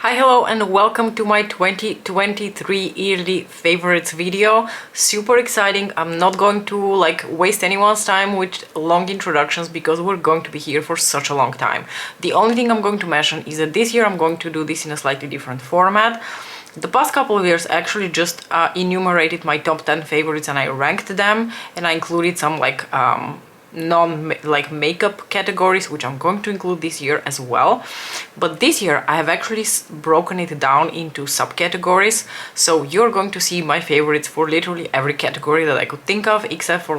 Hi, hello, and welcome to my 2023 yearly favorites video. Super exciting. I'm not going to waste anyone's time with long introductions because we're going to be here for such a long time. The only thing I'm going to mention is that this year I'm going to do this in a slightly different format. The past couple of years I actually just enumerated my top 10 favorites and I ranked them, and I included some non-makeup categories, which I'm going to include this year as well. But this year I have actually broken it down into subcategories, so you're going to see my favorites for literally every category that I could think of, except for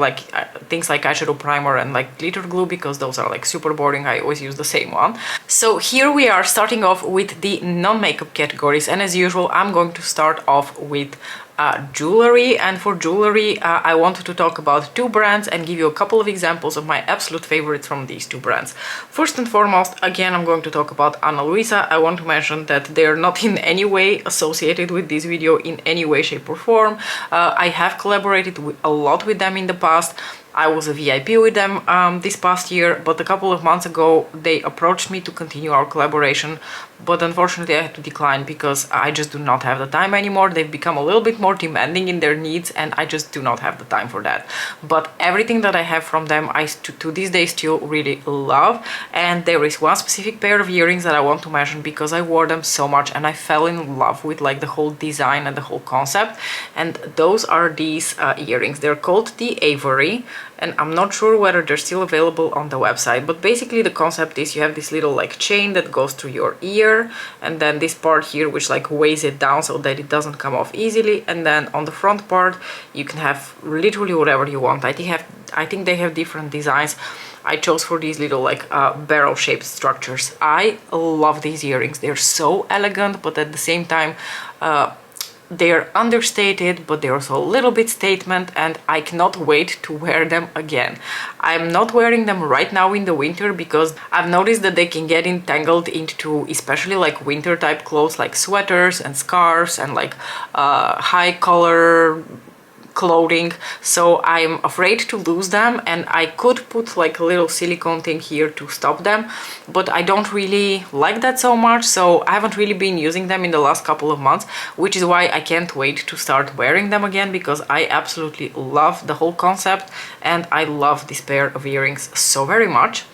things like eyeshadow primer and glitter glue, because those are super boring. I always use the same one. So here we are starting off with the non-makeup categories, and as usual I'm going to start off with jewelry. And for jewelry I wanted to talk about two brands and give you a couple of examples of my absolute favorites from these two brands. First and foremost, again, I'm going to talk about Ana Luisa. I want to mention that they're not in any way associated with this video in any way, shape or form. I have collaborated a lot with them in the past. I was a VIP with them this past year, but a couple of months ago they approached me to continue our collaboration, but unfortunately I had to decline because I just do not have the time anymore. They've become a little bit more demanding in their needs and I just do not have the time for that. But everything that I have from them I to this day still really love, and there is one specific pair of earrings that I want to mention because I wore them so much and I fell in love with the whole design and the whole concept, and those are these earrings. They're called the Avery, and I'm not sure whether they're still available on the website, but basically the concept is you have this little chain that goes through your ear, and then this part here which weighs it down so that it doesn't come off easily, and then on the front part you can have literally whatever you want. I think they have different designs. I chose for these little barrel shaped structures. I love these earrings. They're so elegant, but at the same time they're understated, but they're also a little bit statement, and I cannot wait to wear them again. I'm not wearing them right now in the winter because I've noticed that they can get entangled into especially winter type clothes like sweaters and scarves and high color clothing, so I'm afraid to lose them, and I could put a little silicone thing here to stop them, but I don't really like that so much, so I haven't really been using them in the last couple of months, which is why I can't wait to start wearing them again because I absolutely love the whole concept and I love this pair of earrings so very much.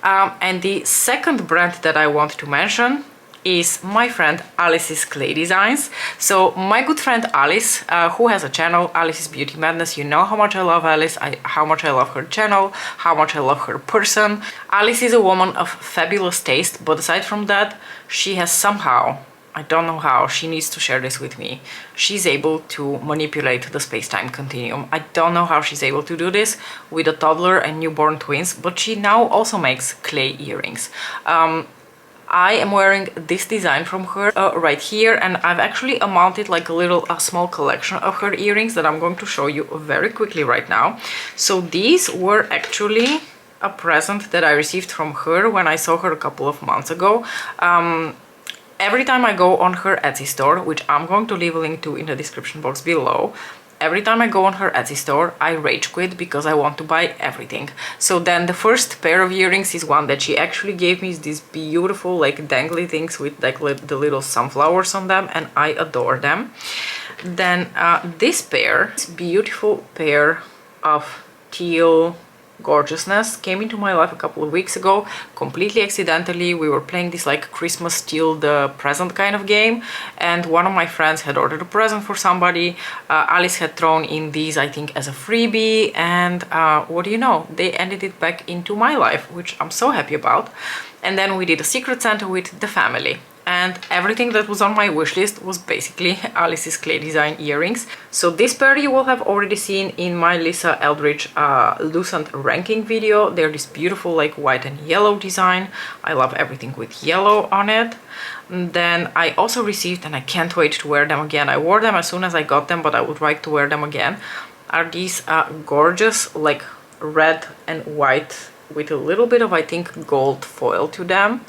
And the second brand that I want to mention is my friend Alice's Clay Designs. So my good friend Alice, who has a channel, Alice's Beauty Madness, you know how much I love Alice, how much I love her channel, how much I love her person. Alice is a woman of fabulous taste, but aside from that, she has somehow, I don't know how, she needs to share this with me, she's able to manipulate the space-time continuum. I don't know how she's able to do this with a toddler and newborn twins, but she now also makes clay earrings. I am wearing this design from her right here, and I've actually mounted a small collection of her earrings that I'm going to show you very quickly right now. So these were actually a present that I received from her when I saw her a couple of months ago. Every time I go on her Etsy store, which I'm going to leave a link to in the description box below, every time I go on her Etsy store, I rage quit because I want to buy everything. So then the first pair of earrings is one that she actually gave me, these beautiful dangly things with the little sunflowers on them, and I adore them. Then this pair, this beautiful pair of teal gorgeousness, came into my life a couple of weeks ago completely accidentally. We were playing this Christmas steal the present kind of game, and one of my friends had ordered a present for somebody. Alice had thrown in these, I think, as a freebie, and what do you know, they ended it back into my life, which I'm so happy about. And then we did a Secret Santa with the family, and everything that was on my wish list was basically Alice's Clay Design earrings. So this pair you will have already seen in my Lisa Eldridge Lucent ranking video. They're this beautiful white and yellow design. I love everything with yellow on it. And then I also received, and I can't wait to wear them again, I wore them as soon as I got them, but I would like to wear them again, are these gorgeous red and white with a little bit of, I think, gold foil to them.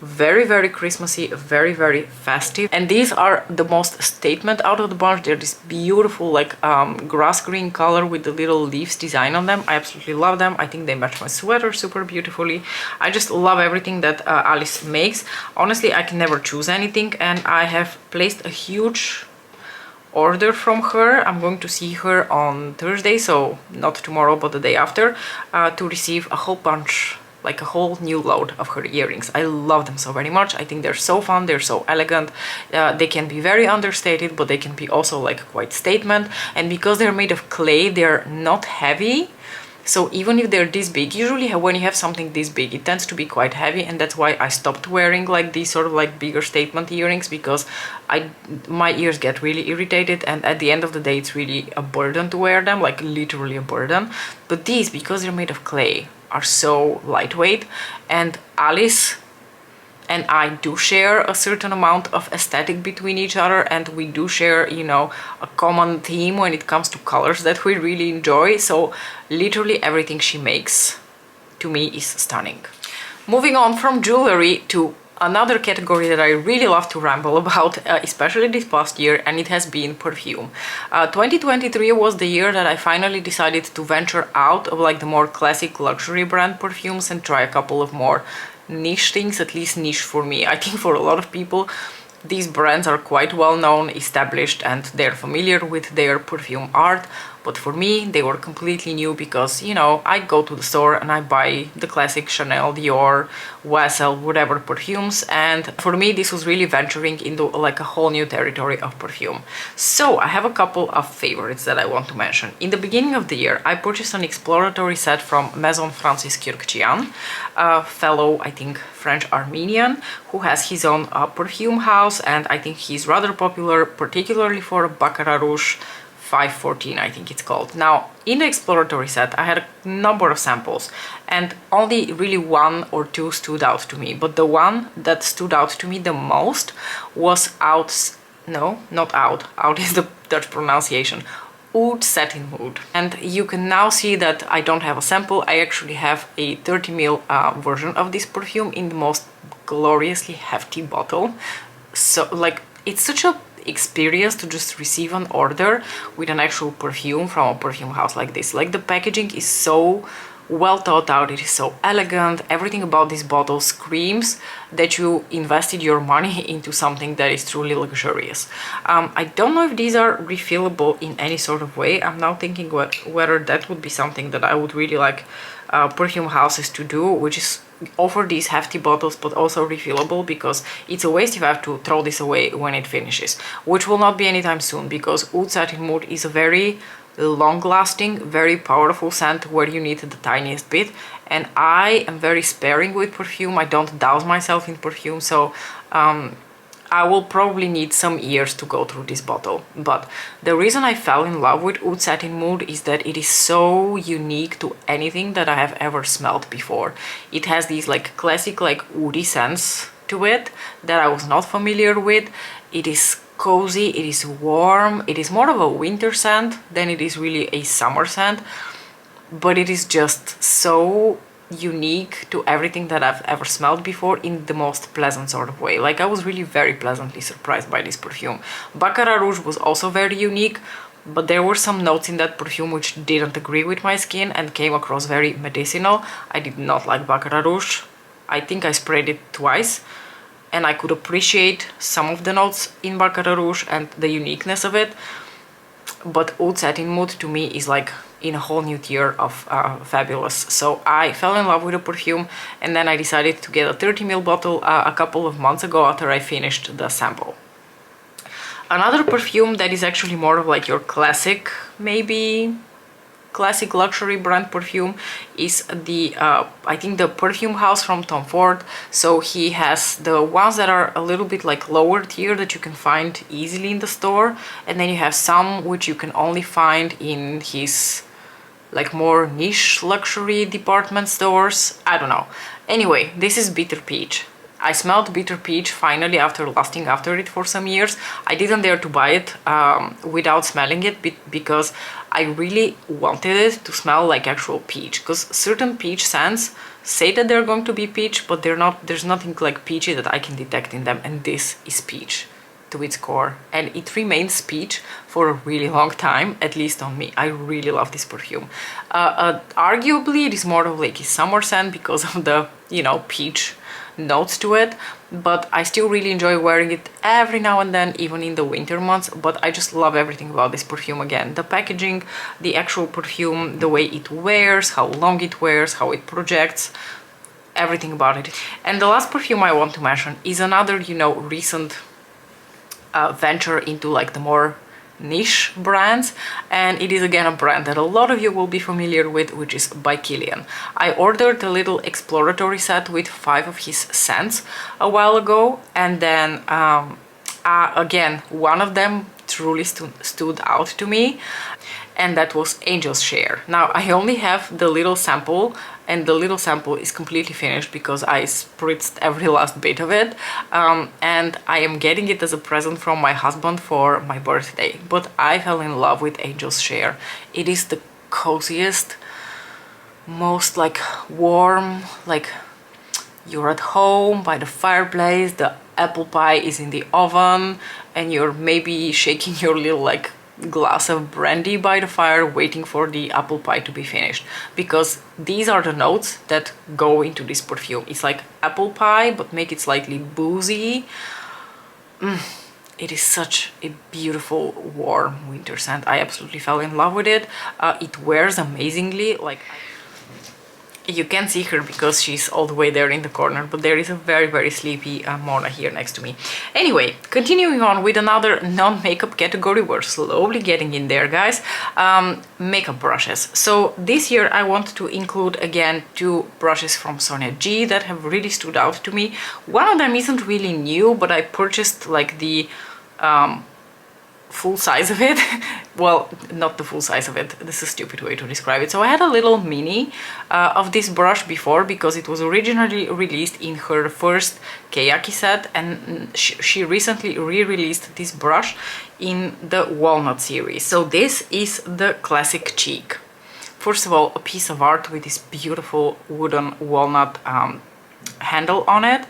Very, very Christmassy, very, very festive. And these are the most statement out of the bunch. They're this beautiful like grass green color with the little leaves design on them. I absolutely love them. I think they match my sweater super beautifully. I just love everything that Alice makes. Honestly, I can never choose anything, and I have placed a huge order from her. I'm going to see her on Thursday, so not tomorrow but the day after, to receive a whole bunch, like a whole new load of her earrings. I love them so very much. I think they're so fun, they're so elegant. They can be very understated, but they can be also like quite statement. And because they're made of clay, they're not heavy. So even if they're this big, usually when you have something this big, it tends to be quite heavy, and that's why I stopped wearing like these sort of like bigger statement earrings, because my ears get really irritated, and at the end of the day it's really a burden to wear them, like literally a burden. But these, because they're made of clay, are so lightweight, and Alice and I do share a certain amount of aesthetic between each other, and we do share, you know, a common theme when it comes to colors that we really enjoy. So literally everything she makes to me is stunning. Moving on from jewelry to another category that I really love to ramble about, especially this past year, and it has been perfume. 2023 was the year that I finally decided to venture out of like the more classic luxury brand perfumes and try a couple of more niche things, at least niche for me. I think for a lot of people these brands are quite well known, established, and they're familiar with their perfume art. But for me, they were completely new because, you know, I go to the store and I buy the classic Chanel, Dior, YSL, whatever perfumes. And for me, this was really venturing into like a whole new territory of perfume. So I have a couple of favorites that I want to mention. In the beginning of the year, I purchased an exploratory set from Maison Francis Kurkdjian, a fellow, I think, French Armenian who has his own perfume house, and I think he's rather popular, particularly for Baccarat Rouge 514, I think it's called. Now, in the exploratory set, I had a number of samples, and only really one or two stood out to me. But the one that stood out to me the most was Out is the Dutch pronunciation, Oud Satin Mood. And you can now see that I don't have a sample. I actually have a 30 ml version of this perfume in the most gloriously hefty bottle. So, like, it's such a experience to just receive an order with an actual perfume from a perfume house like this. Like, the packaging is so well thought out, it is so elegant. Everything about this bottle screams that you invested your money into something that is truly luxurious. I don't know if these are refillable in any sort of way. I'm now thinking whether that would be something that I would really like perfume houses to do, which is offer these hefty bottles but also refillable, because it's a waste if I have to throw this away when it finishes, which will not be anytime soon, because Oud Satin Mood is a very long-lasting, very powerful scent where you need the tiniest bit, and I am very sparing with perfume. I don't douse myself in perfume, so I will probably need some years to go through this bottle. But the reason I fell in love with Oud Satin Mood is that it is so unique to anything that I have ever smelled before. It has these like classic like woody scents to it that I was not familiar with. It is cozy, it is warm, it is more of a winter scent than it is really a summer scent, but it is just so unique to everything that I've ever smelled before in the most pleasant sort of way. Like, I was really very pleasantly surprised by this perfume. Baccarat Rouge was also very unique, but there were some notes in that perfume which didn't agree with my skin and came across very medicinal. I did not like Baccarat Rouge. I think I sprayed it twice, and I could appreciate some of the notes in Baccarat Rouge and the uniqueness of it, but Oud Satin Mood to me is like in a whole new tier of fabulous. So I fell in love with the perfume, and then I decided to get a 30 ml bottle a couple of months ago after I finished the sample. Another perfume that is actually more of like your classic, maybe classic luxury brand perfume is the I think the perfume house from Tom Ford. So he has the ones that are a little bit like lower tier that you can find easily in the store, and then you have some which you can only find in his like more niche luxury department stores. I don't know. Anyway, this is Bitter Peach. I smelled bitter peach finally after lasting after it for some years. I didn't dare to buy it without smelling it because I really wanted it to smell like actual peach, because certain peach scents say that they're going to be peach, but they're not. There's nothing like peachy that I can detect in them, and this is peach to its core, and it remains peach for a really long time, at least on me. I really love this perfume. Arguably it is more of like a summer scent because of the, you know, peach notes to it, but I still really enjoy wearing it every now and then, even in the winter months. But I just love everything about this perfume. Again, the packaging, the actual perfume, the way it wears, how long it wears, how it projects, everything about it. And the last perfume I want to mention is another, you know, recent venture into like the more niche brands, and it is again a brand that a lot of you will be familiar with, which is by Kilian. I ordered a little exploratory set with 5 of his scents a while ago, and then again, one of them truly stood out to me, and that was Angel's Share. Now, I only have the little sample, and the little sample is completely finished because I spritzed every last bit of it, and I am getting it as a present from my husband for my birthday. But I fell in love with Angel's Share. It is the coziest, most like warm, like you're at home by the fireplace, the apple pie is in the oven, and you're maybe shaking your little like glass of brandy by the fire waiting for the apple pie to be finished, because these are the notes that go into this perfume. It's like apple pie but make it slightly boozy. It is such a beautiful warm winter scent. I absolutely fell in love with it. It wears amazingly. Like, you can't see her because she's all the way there in the corner, but there is a very sleepy Mona here next to me. Anyway, continuing on with another non-makeup category, we're slowly getting in there, guys. Makeup brushes. So this year I want to include again 2 brushes from Sonia G that have really stood out to me. One of them isn't really new, but I purchased like the full size of it. Well, not the full size of it, this is a stupid way to describe it. So I had a little mini of this brush before, because it was originally released in her first Keyaki set, and she recently re-released this brush in the Walnut series. So this is the classic cheek. First of all, a piece of art with this beautiful wooden walnut handle on it.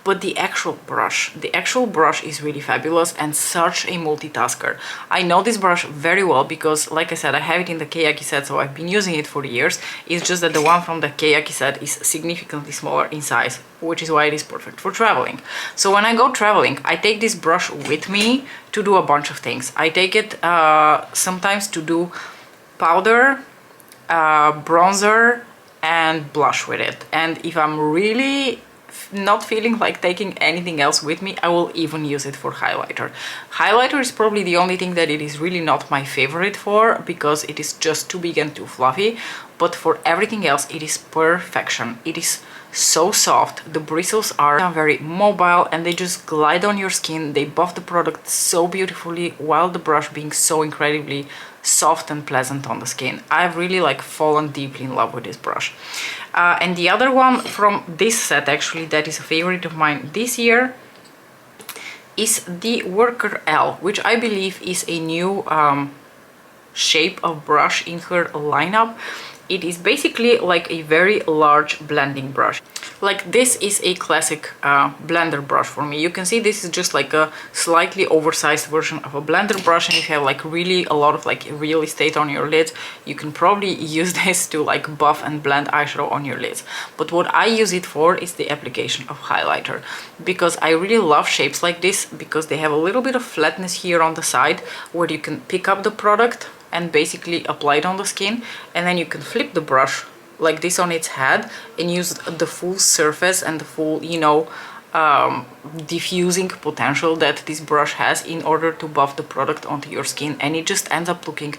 But the actual brush is really fabulous and such a multitasker. I know this brush very well because, like I said, I have it in the Keyaki set, so I've been using it for years. It's just that the one from the Keyaki set is significantly smaller in size, which is why it is perfect for traveling. So when I go traveling, I take this brush with me to do a bunch of things. I take it sometimes to do powder, bronzer, and blush with it. And if I'm really not feeling like taking anything else with me, I will even use it for highlighter. Highlighter is probably the only thing that it is really not my favorite for, because it is just too big and too fluffy. But for everything else, it is perfection. It is so soft. The bristles are very mobile and they just glide on your skin. They buff the product so beautifully, while the brush being so incredibly soft and pleasant on the skin. I've really like fallen deeply in love with this brush. And the other one from this set, actually, that is a favorite of mine this year, is the Worker L, which I believe is a new shape of brush in her lineup. It is basically like a very large blending brush. Like, this is a classic blender brush for me. You can see this is just like a slightly oversized version of a blender brush, and if you have like really a lot of like real estate on your lids, you can probably use this to like buff and blend eyeshadow on your lids. But what I use it for is the application of highlighter, because I really love shapes like this, because they have a little bit of flatness here on the side where you can pick up the product and basically apply it on the skin, and then you can flip the brush like this on its head and use the full surface and the full, you know, diffusing potential that this brush has in order to buff the product onto your skin, and it just ends up looking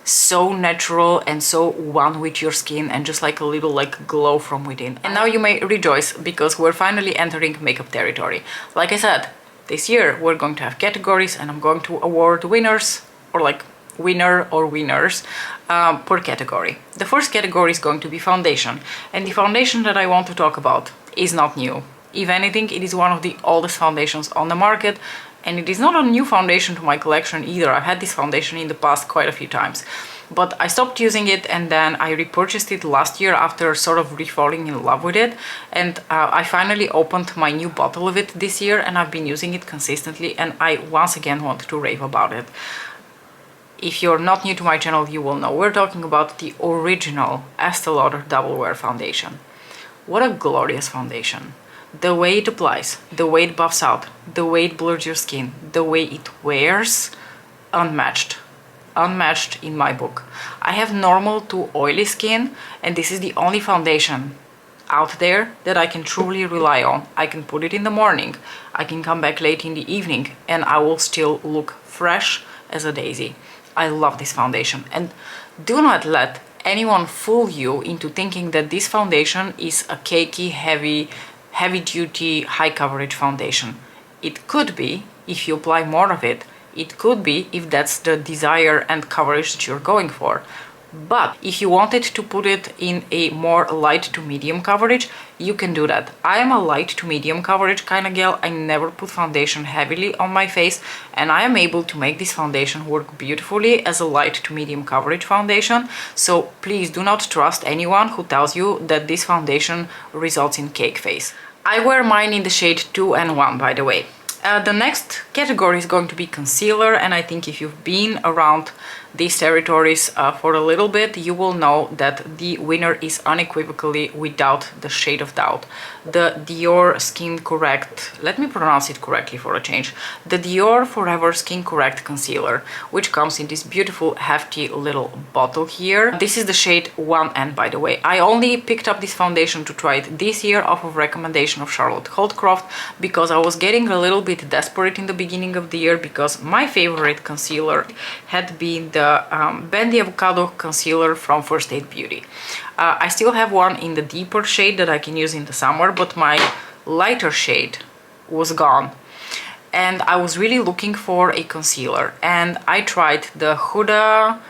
so natural and so one with your skin, and just like a little like glow from within. And now you may rejoice, because we're finally entering makeup territory. Like I said, this year we're going to have categories, and I'm going to award winners, or like winner or winners per category. The first category is going to be foundation, and the foundation that I want to talk about is not new. If anything, it is one of the oldest foundations on the market, and it is not a new foundation to my collection either. I've had this foundation in the past quite a few times, but I stopped using it and then I repurchased it last year after sort of re-falling in love with it, and I finally opened my new bottle of it this year, and I've been using it consistently, and I once again want to rave about it. If you're not new to my channel, you will know we're talking about the original Estee Lauder Double Wear Foundation. What a glorious foundation. The way it applies, the way it buffs out, the way it blurs your skin, the way it wears, unmatched. Unmatched in my book. I have normal to oily skin, and this is the only foundation out there that I can truly rely on. I can put it in the morning, I can come back late in the evening, and I will still look fresh as a daisy. I love this foundation, and do not let anyone fool you into thinking that this foundation is a cakey, heavy duty, high coverage foundation. It could be if you apply more of it. It could be if that's the desire and coverage that you're going for. But if you wanted to put it in a more light to medium coverage, you can do that. I am a light to medium coverage kind of girl. I never put foundation heavily on my face, and I am able to make this foundation work beautifully as a light to medium coverage foundation. So please do not trust anyone who tells you that this foundation results in cake face. I wear mine in the shade 2 and 1, by the way. The next category is going to be concealer, and I think if you've been around these territories for a little bit, you will know that the winner is unequivocally, without the shade of doubt, the Dior Skin Correct, let me pronounce it correctly for a change, the Dior Forever Skin Correct Concealer, which comes in this beautiful hefty little bottle here. This is the shade 1N, by the way. I only picked up this foundation to try it this year off of recommendation of Charlotte Holdcroft, because I was getting a little bit desperate in the beginning of the year, because my favorite concealer had been the Bendy Avocado Concealer from First Aid Beauty. I still have one in the deeper shade that I can use in the summer, but my lighter shade was gone. And I was really looking for a concealer, and I tried the Huda,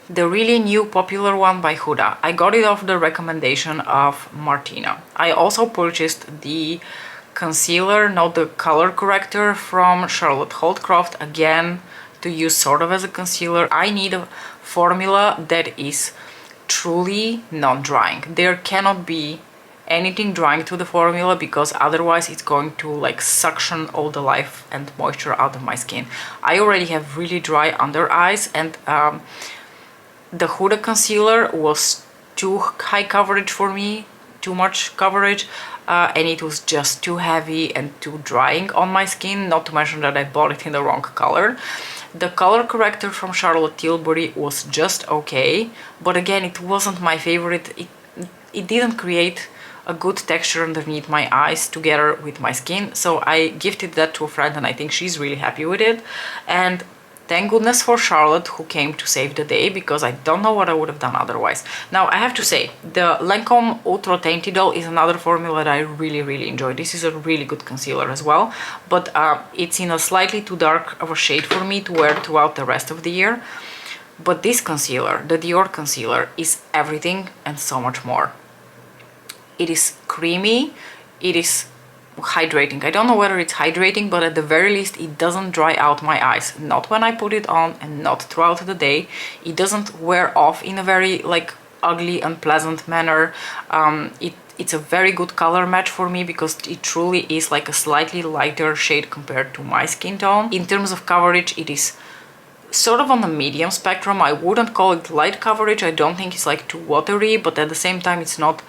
the really new popular one by Huda. I got it off the recommendation of Martina. I also purchased the concealer, not the color corrector, from Charlotte Holdcroft, again to use sort of as a concealer. I need a formula that is truly non-drying. There cannot be anything drying to the formula, because otherwise it's going to like suction all the life and moisture out of my skin. I already have really dry under eyes, and the Huda concealer was too high coverage for me, too much coverage, and it was just too heavy and too drying on my skin, not to mention that I bought it in the wrong color. The color corrector from Charlotte Tilbury was just okay, but again, it wasn't my favorite. It didn't create a good texture underneath my eyes together with my skin, so I gifted that to a friend, and I think she's really happy with it. And thank goodness for Charlotte, who came to save the day, because I don't know what I would have done otherwise. Now, I have to say, the Lancome Ultra Tainted is another formula that I really enjoy. This is a really good concealer as well, but it's in a slightly too dark of a shade for me to wear throughout the rest of the year. But this concealer, the Dior concealer, is everything and so much more. It is creamy, it is hydrating. I don't know whether it's hydrating, but at the very least it doesn't dry out my eyes. Not when I put it on, and not throughout the day. It doesn't wear off in a very like ugly, unpleasant manner. It's a very good color match for me, because it truly is like a slightly lighter shade compared to my skin tone. In terms of coverage, it is sort of on the medium spectrum. I wouldn't call it light coverage. I don't think it's like too watery, but at the same time it's not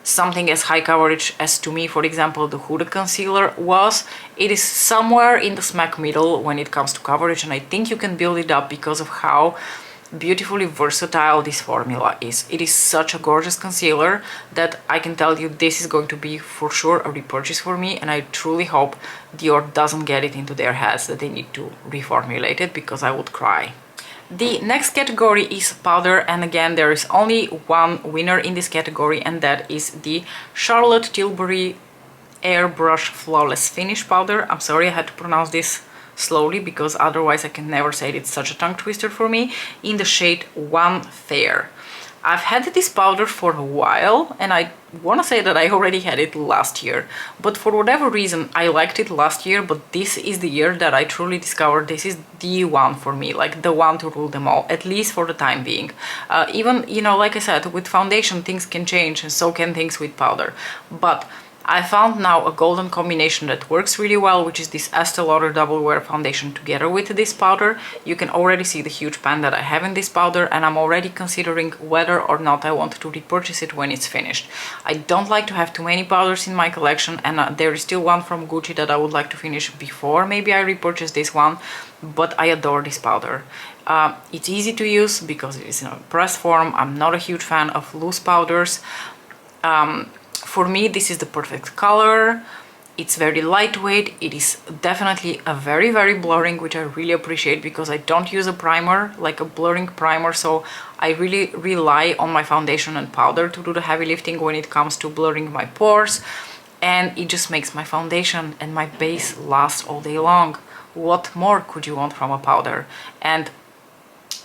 something as high coverage as, to me, for example, the Huda concealer was. It is somewhere in the smack middle when it comes to coverage, and I think you can build it up because of how beautifully versatile this formula is. It is such a gorgeous concealer that I can tell you this is going to be for sure a repurchase for me, and I truly hope Dior doesn't get it into their heads that they need to reformulate it, because I would cry. The next category is powder, and again there is only one winner in this category, and that is the Charlotte Tilbury Airbrush Flawless Finish Powder. I'm sorry I had to pronounce this slowly, because otherwise I can never say it. It's such a tongue twister for me. In the shade 1 Fair. I've had this powder for a while, and I want to say that I already had it last year, but for whatever reason I liked it last year, but this is the year that I truly discovered this is the one for me, like the one to rule them all, at least for the time being. Even, you know, like I said, with foundation things can change, and so can things with powder, but I found now a golden combination that works really well, which is this Estee Lauder Double Wear Foundation together with this powder. You can already see the huge pan that I have in this powder, and I'm already considering whether or not I want to repurchase it when it's finished. I don't like to have too many powders in my collection, and there is still one from Gucci that I would like to finish before maybe I repurchase this one, but I adore this powder. It's easy to use because it is in a pressed form. I'm not a huge fan of loose powders. For me, this is the perfect color. It's very lightweight. It is definitely a very, very blurring, which I really appreciate because I don't use a primer, like a blurring primer, so I really rely on my foundation and powder to do the heavy lifting when it comes to blurring my pores, and it just makes my foundation and my base last all day long. What more could you want from a powder? And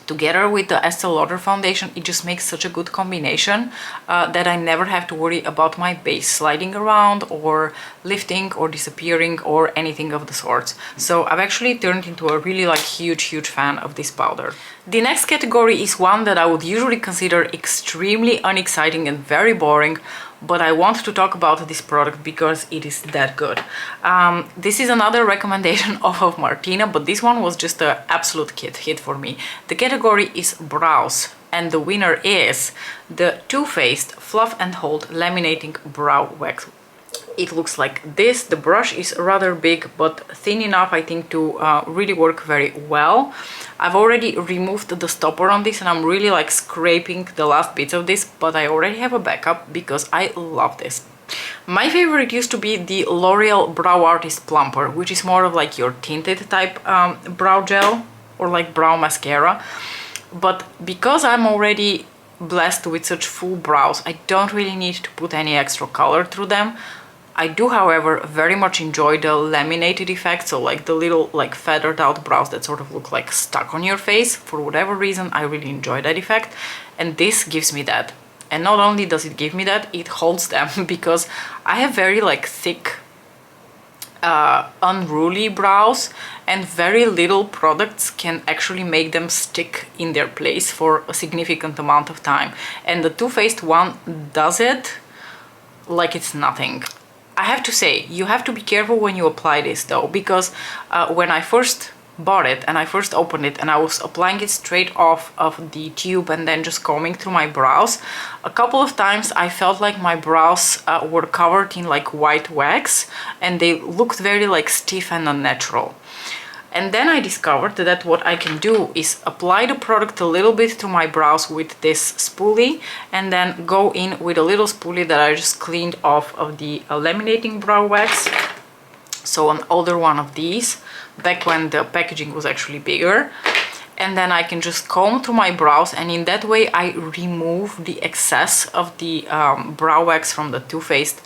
together with the Estee Lauder foundation, it just makes such a good combination that I never have to worry about my base sliding around or lifting or disappearing or anything of the sorts. So I've actually turned into a really like huge fan of this powder. The next category is one that I would usually consider extremely unexciting and very boring, but I want to talk about this product because it is that good. This is another recommendation of Martina, but this one was just an absolute hit for me. The category is brows, and the winner is the Too Faced Fluff and Hold Laminating Brow Wax. It looks like this. The brush is rather big but thin enough, I think, to really work very well. I've already removed the stopper on this and I'm really like scraping the last bits of this, but I already have a backup because I love this. My favorite used to be the L'Oreal Brow Artist Plumper, which is more of like your tinted type brow gel or like brow mascara. But because I'm already blessed with such full brows, I don't really need to put any extra color through them. I do, however, very much enjoy the laminated effect, so like the little like feathered out brows that sort of look like stuck on your face. For whatever reason, I really enjoy that effect, and this gives me that. And not only does it give me that, it holds them because I have very like thick, unruly brows, and very little products can actually make them stick in their place for a significant amount of time. And the Too Faced one does it like it's nothing. I have to say, you have to be careful when you apply this though, because when I first bought it and I first opened it and I was applying it straight off of the tube and then just combing through my brows, a couple of times I felt like my brows were covered in like white wax and they looked very like stiff and unnatural. And then I discovered that what I can do is apply the product a little bit to my brows with this spoolie and then go in with a little spoolie that I just cleaned off of the laminating brow wax. So an older one of these, back when the packaging was actually bigger. And then I can just comb through my brows, and in that way I remove the excess of the brow wax from the Too Faced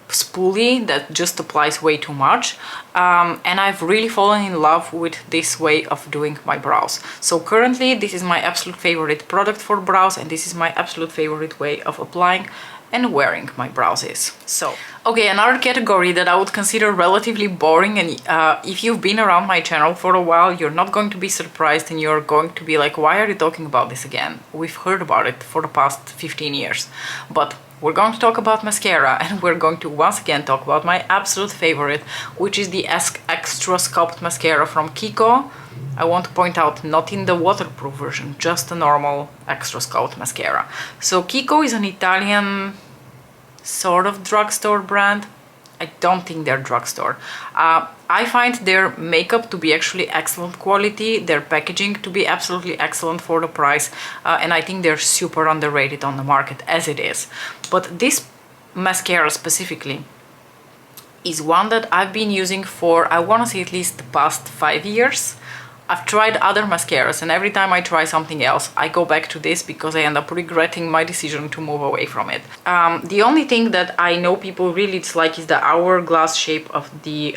spoolie that just applies way too much, and I've really fallen in love with this way of doing my brows. So currently this is my absolute favorite product for brows, and this is my absolute favorite way of applying and wearing my brows is. So, okay, another category that I would consider relatively boring, and if you've been around my channel for a while, you're not going to be surprised and you're going to be like, why are you talking about this again? We've heard about it for the past 15 years. But we're going to talk about mascara, and we're going to once again talk about my absolute favorite, which is the Extra Sculpt Mascara from Kiko. I want to point out, not in the waterproof version, just the normal Extra Sculpt Mascara. So Kiko is an Italian sort of drugstore brand. I don't think they're drugstore. I find their makeup to be actually excellent quality, their packaging to be absolutely excellent for the price, and I think they're super underrated on the market as it is. But this mascara specifically is one that I've been using for, I want to say, at least the past 5 years. I've tried other mascaras, and every time I try something else, I go back to this because I end up regretting my decision to move away from it. The only thing that I know people really dislike is the hourglass shape of the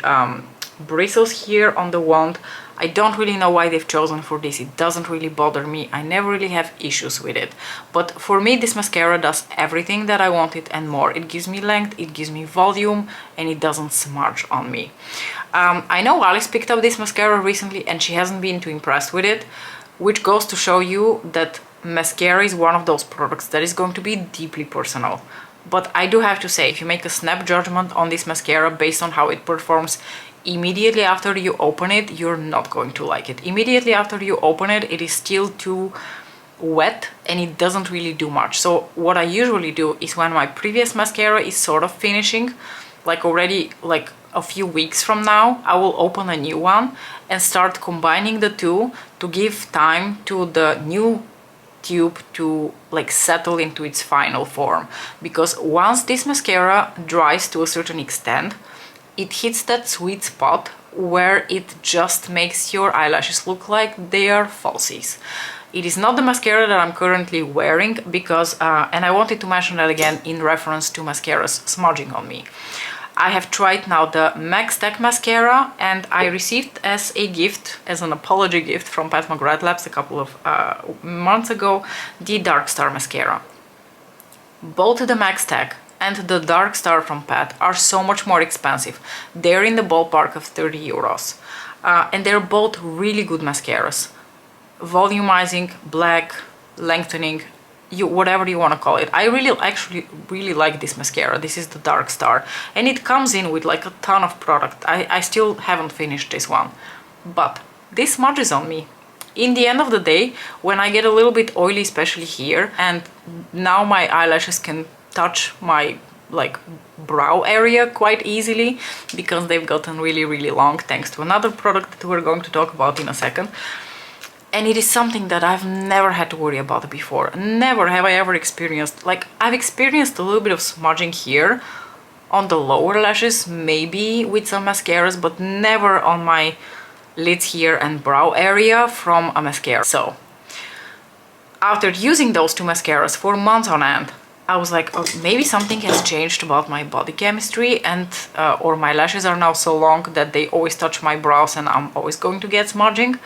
bristles here on the wand. I don't really know why they've chosen for this. It doesn't really bother me. I never really have issues with it. But for me, this mascara does everything that I wanted and more. It gives me length, it gives me volume, and it doesn't smudge on me. I know Alice picked up this mascara recently and she hasn't been too impressed with it, which goes to show you that mascara is one of those products that is going to be deeply personal. But I do have to say, if you make a snap judgment on this mascara based on how it performs immediately after you open it, you're not going to like it. Immediately after you open it, it is still too wet and it doesn't really do much. So what I usually do is when my previous mascara is sort of finishing, like already like a few weeks from now, I will open a new one and start combining the two to give time to the new tube to like settle into its final form. Because once this mascara dries to a certain extent, it hits that sweet spot where it just makes your eyelashes look like they are falsies. It is not the mascara that I'm currently wearing because, and I wanted to mention that again in reference to mascaras smudging on me. I have tried now the Max Tech mascara and I received as a gift, as an apology gift from Pat McGrath Labs a couple of months ago, the Dark Star mascara. Both the Max Tech and the Dark Star from Pat are so much more expensive. They're in the ballpark of 30 euros. And they're both really good mascaras. Volumizing, black, lengthening, whatever you want to call it. I actually really like this mascara. This is the Dark Star. And it comes in with like a ton of product. I still haven't finished this one. But this smudges on me. In the end of the day, when I get a little bit oily, especially here, and now my eyelashes can touch my like brow area quite easily because they've gotten really long thanks to another product that we're going to talk about in a second. And it is something that I've never had to worry about before. Never have I ever experienced, like I've experienced a little bit of smudging here on the lower lashes, maybe with some mascaras, but never on my lids here and brow area from a mascara. So after using those two mascaras for months on end, I was like, oh, maybe something has changed about my body chemistry and or my lashes are now so long that they always touch my brows and I'm always going to get smudging.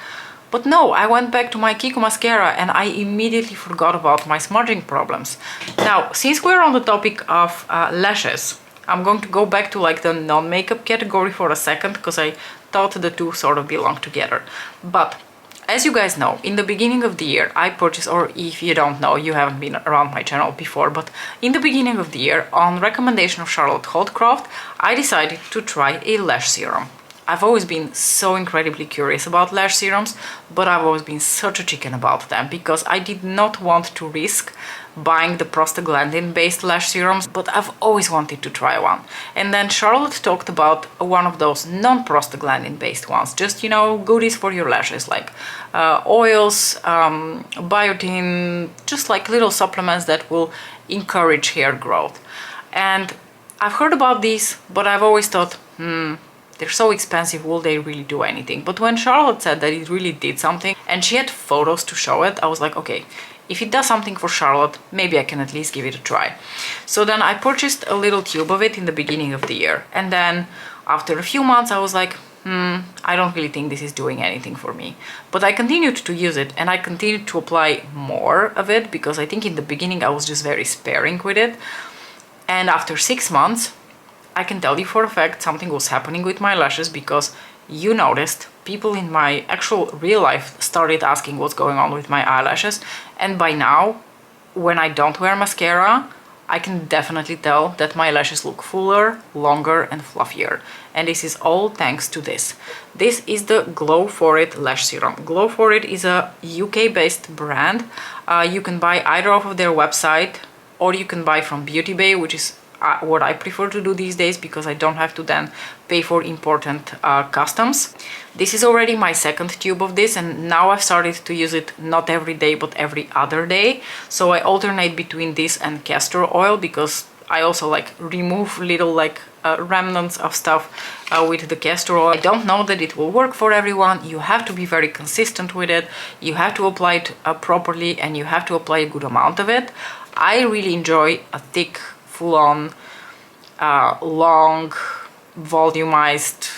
But no, I went back to my Kiko mascara and I immediately forgot about my smudging problems. Now, since we're on the topic of lashes, I'm going to go back to like the non-makeup category for a second because I thought the two sort of belong together. But as you guys know, in the beginning of the year, I purchased, or if you don't know, you haven't been around my channel before, but in the beginning of the year, on recommendation of Charlotte Holdcroft, I decided to try a lash serum. I've always been so incredibly curious about lash serums, but I've always been such a chicken about them because I did not want to risk buying the prostaglandin-based lash serums, but I've always wanted to try one. And then Charlotte talked about one of those non-prostaglandin-based ones, just, you know, goodies for your lashes, like oils, biotin, just like little supplements that will encourage hair growth. And I've heard about these, but I've always thought, they're so expensive, will they really do anything? But when Charlotte said that it really did something, and she had photos to show it, I was like, okay, if it does something for Charlotte, maybe I can at least give it a try. So then I purchased a little tube of it in the beginning of the year. And then after a few months, I was like, I don't really think this is doing anything for me. But I continued to use it and I continued to apply more of it because I think in the beginning I was just very sparing with it. And after 6 months, I can tell you for a fact something was happening with my lashes because you noticed people in my actual real life started asking what's going on with my eyelashes. And by now, when I don't wear mascara, I can definitely tell that my lashes look fuller, longer and fluffier. And this is all thanks to this. This is the Glow For It Lash Serum. Glow For It is a UK-based brand. You can buy either off of their website or you can buy from Beauty Bay, which is what I prefer to do these days because I don't have to then pay for important customs. This is already my second tube of this and now I've started to use it not every day but every other day. So I alternate between this and castor oil because I also like remove little like remnants of stuff with the castor oil. I don't know that it will work for everyone. You have to be very consistent with it. You have to apply it properly and you have to apply a good amount of it. I really enjoy a thick, full-on, long, volumized,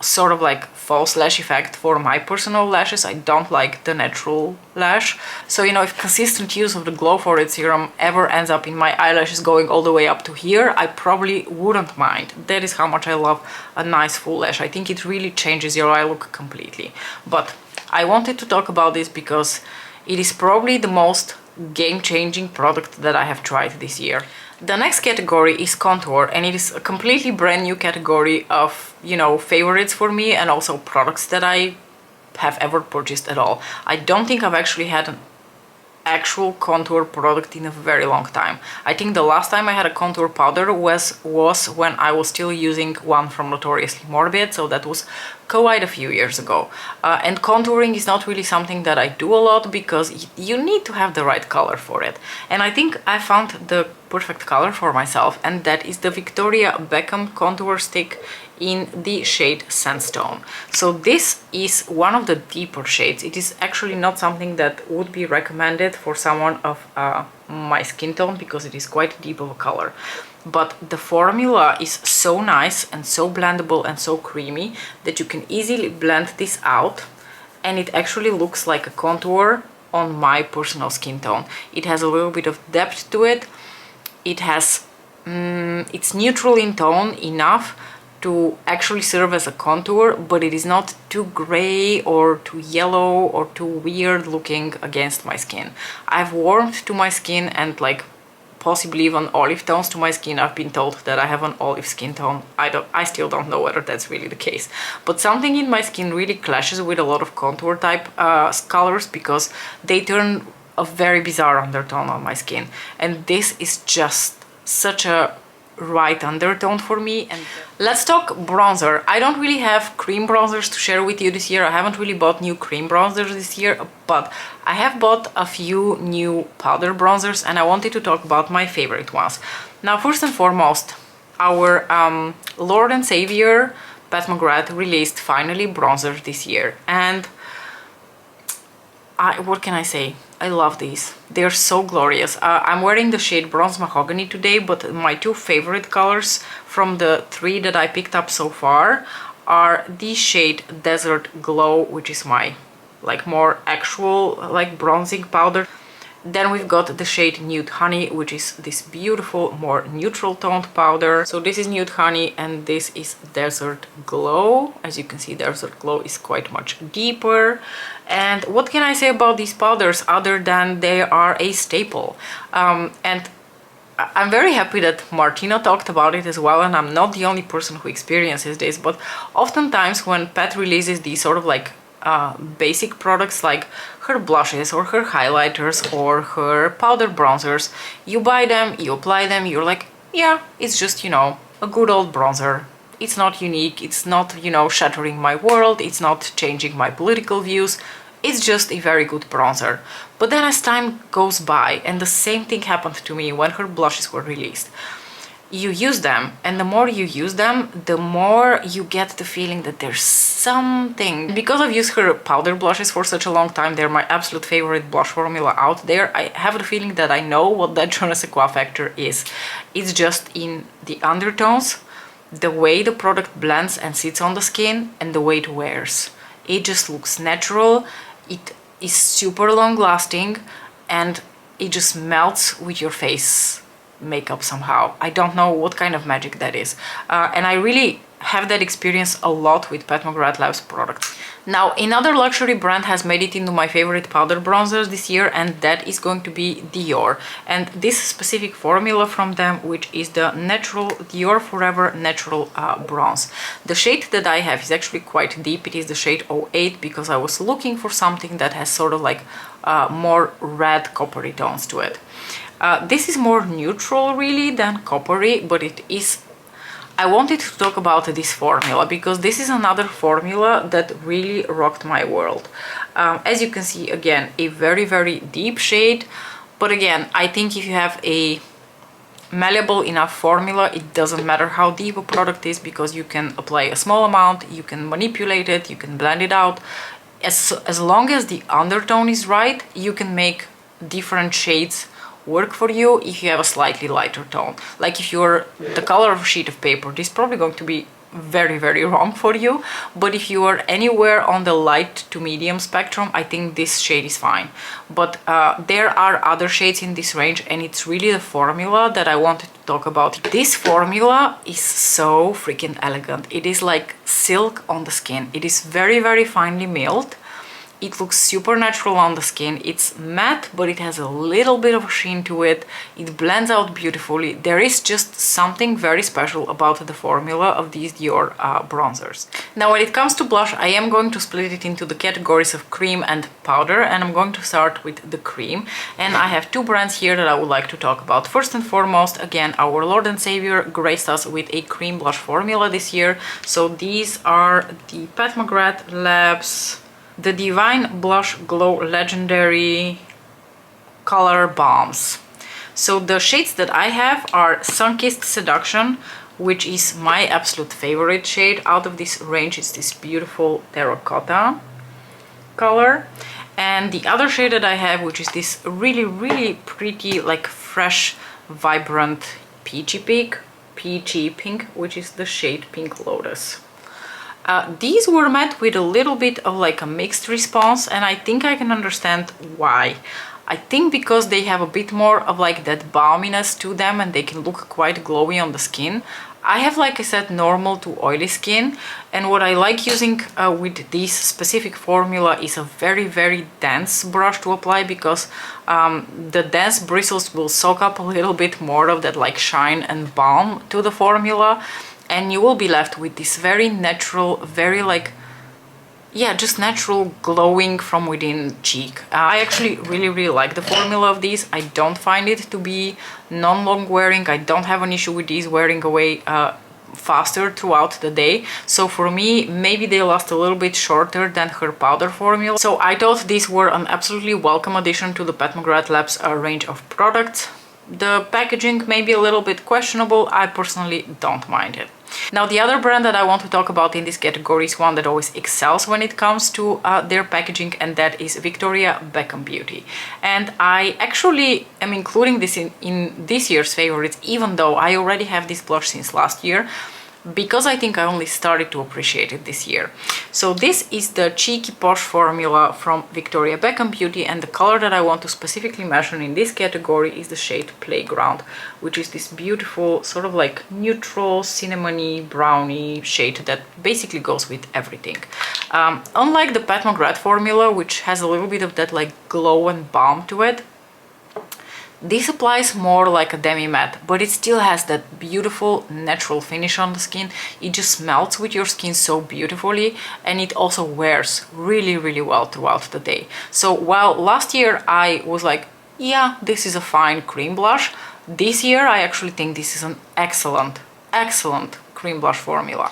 sort of like false lash effect for my personal lashes. I don't like the natural lash. So, you know, if consistent use of the Glow For It serum ever ends up in my eyelashes going all the way up to here, I probably wouldn't mind. That is how much I love a nice full lash. I think it really changes your eye look completely. But I wanted to talk about this because it is probably the most game-changing product that I have tried this year. The next category is contour, and it is a completely brand new category of, you know, favorites for me and also products that I have ever purchased at all. I don't think I've actually had an actual contour product in a very long time. I think the last time I had a contour powder was when I was still using one from Notoriously Morbid, so that was quite a few years ago. And contouring is not really something that I do a lot because you need to have the right color for it. And I think I found the perfect color for myself, and that is the Victoria Beckham contour stick in the shade Sandstone. So this is one of the deeper shades. It is actually not something that would be recommended for someone of my skin tone because it is quite deep of a color. But the formula is so nice and so blendable and so creamy that you can easily blend this out, and it actually looks like a contour on my personal skin tone. It has a little bit of depth to it. It has, it's neutral in tone enough to actually serve as a contour, but it is not too gray or too yellow or too weird looking against my skin. I've warmed to my skin and like possibly even olive tones to my skin. I've been told that I have an olive skin tone. I still don't know whether that's really the case, but something in my skin really clashes with a lot of contour type colors because they turn a very bizarre undertone on my skin, and this is just such a right undertone for me. And let's talk bronzer. I don't really have cream bronzers to share with you this year. I haven't really bought new cream bronzers this year, but I have bought a few new powder bronzers, and I wanted to talk about my favorite ones. Now, first and foremost, our Lord and Savior Pat McGrath released finally bronzer this year, and what can I say? I love these. They're so glorious. I'm wearing the shade Bronze Mahogany today, but my two favorite colors from the three that I picked up so far are the shade Desert Glow, which is my like more actual like bronzing powder. Then we've got the shade Nude Honey, which is this beautiful, more neutral toned powder. So this is Nude Honey and this is Desert Glow. As you can see, Desert Glow is quite much deeper. And what can I say about these powders other than they are a staple? And I'm very happy that Martina talked about it as well, and I'm not the only person who experiences this, but oftentimes when Pat releases these sort of like basic products like her blushes or her highlighters or her powder bronzers, you buy them, you apply them, you're like, yeah, it's just, you know, a good old bronzer. It's not unique, it's not, you know, shattering my world, it's not changing my political views, it's just a very good bronzer. But then as time goes by, and the same thing happened to me when her blushes were released, you use them, and the more you use them, the more you get the feeling that there's something. Because I've used her powder blushes for such a long time, they're my absolute favorite blush formula out there, I have the feeling that I know what that je ne sais quoi factor is. It's just in the undertones, the way the product blends and sits on the skin, and the way it wears. It just looks natural, it is super long lasting, and it just melts with your face makeup somehow. I don't know what kind of magic that is. And I really have that experience a lot with Pat McGrath Labs products. Now, another luxury brand has made it into my favorite powder bronzers this year, and that is going to be Dior. And this specific formula from them, which is the Natural Dior Forever Natural Bronze. The shade that I have is actually quite deep. It is the shade 08 because I was looking for something that has sort of like more red coppery tones to it. This is more neutral really than coppery, but it is... I wanted to talk about this formula because this is another formula that really rocked my world. As you can see, again, a very, very deep shade, but again, I think if you have a malleable enough formula, it doesn't matter how deep a product is because you can apply a small amount, you can manipulate it, you can blend it out. As long as the undertone is right, you can make different shades work for you if you have a slightly lighter tone. Like if you're the color of a sheet of paper, this is probably going to be very wrong for you. But if you are anywhere on the light to medium spectrum, I think this shade is fine. But there are other shades in this range, and it's really the formula that I wanted to talk about. This formula is so freaking elegant. It is like silk on the skin. It is very finely milled. It looks super natural on the skin. It's matte, but it has a little bit of a sheen to it. It blends out beautifully. There is just something very special about the formula of these Dior bronzers. Now, when it comes to blush, I am going to split it into the categories of cream and powder, and I'm going to start with the cream. And I have two brands here that I would like to talk about. First and foremost, again, our Lord and Savior graced us with a cream blush formula this year. So these are the Pat McGrath Labs The Divine Blush Glow Legendary Color Bombs. So the shades that I have are Sun-Kissed Seduction, which is my absolute favorite shade out of this range. It's this beautiful terracotta color. And the other shade that I have, which is this really pretty, like fresh, vibrant peachy pink, which is the shade Pink Lotus. These were met with a little bit of like a mixed response, and I think I can understand why. I think because they have a bit more of like that balminess to them, and they can look quite glowy on the skin. I have, like I said, normal to oily skin, and what I like using with this specific formula is a very dense brush to apply, because the dense bristles will soak up a little bit more of that like shine and balm to the formula, and you will be left with this very natural, very like, yeah, just natural glowing from within cheek. I actually really like the formula of these. I don't find it to be non-long wearing. I don't have an issue with these wearing away faster throughout the day. So for me, maybe they last a little bit shorter than her powder formula. So I thought these were an absolutely welcome addition to the Pat McGrath Labs range of products. The packaging may be a little bit questionable. I personally don't mind it. Now, the other brand that I want to talk about in this category is one that always excels when it comes to their packaging, and that is Victoria Beckham Beauty. And I actually am including this in this year's favorites, even though I already have this blush since last year, because I think I only started to appreciate it this year. So this is the Cheeky Posh formula from Victoria Beckham Beauty, and the color that I want to specifically mention in this category is the shade Playground, which is this beautiful sort of like neutral cinnamony brownie shade that basically goes with everything. Unlike the Pat McGrath formula, which has a little bit of that like glow and balm to it, this applies more like a demi-matte, but it still has that beautiful natural finish on the skin. It just melts with your skin so beautifully, and it also wears really well throughout the day. So while last year I was like, yeah, this is a fine cream blush, this year I actually think this is an excellent cream blush formula.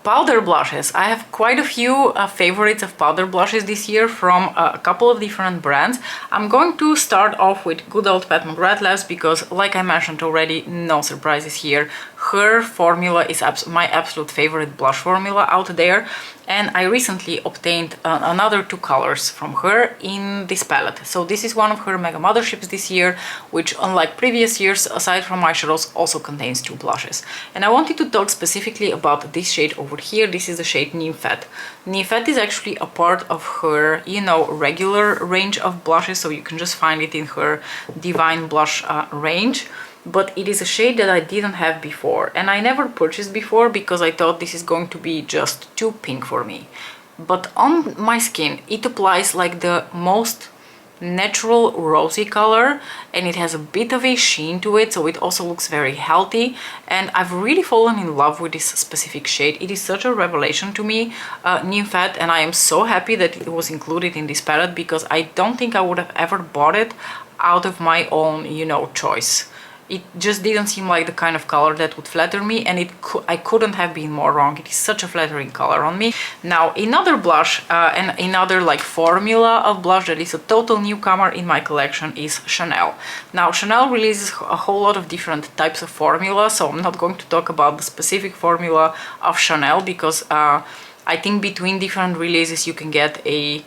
Powder blushes. I have quite a few favorites of powder blushes this year from a couple of different brands. I'm going to start off with good old Pat McGrath Labs because, like I mentioned already, no surprises here. Her formula is my absolute favorite blush formula out there, and I recently obtained another two colors from her in this palette. So this is one of her mega motherships this year, which, unlike previous years, aside from eyeshadows, also contains two blushes. And I wanted to talk specifically about this shade over here. This is the shade Nymphette. Nymphette is actually a part of her, you know, regular range of blushes, so you can just find it in her Divine Blush range. But it is a shade that I didn't have before, and I never purchased before because I thought this is going to be just too pink for me. But on my skin, it applies like the most natural rosy color, and it has a bit of a sheen to it, so it also looks very healthy, and I've really fallen in love with this specific shade. It is such a revelation to me, Nymphette, and I am so happy that it was included in this palette because I don't think I would have ever bought it out of my own, you know, choice. It just didn't seem like the kind of color that would flatter me, and I couldn't have been more wrong. It is such a flattering color on me. Now, another blush and another like formula of blush that is a total newcomer in my collection is Chanel. Now, Chanel releases a whole lot of different types of formula, so I'm not going to talk about the specific formula of Chanel because I think between different releases you can get a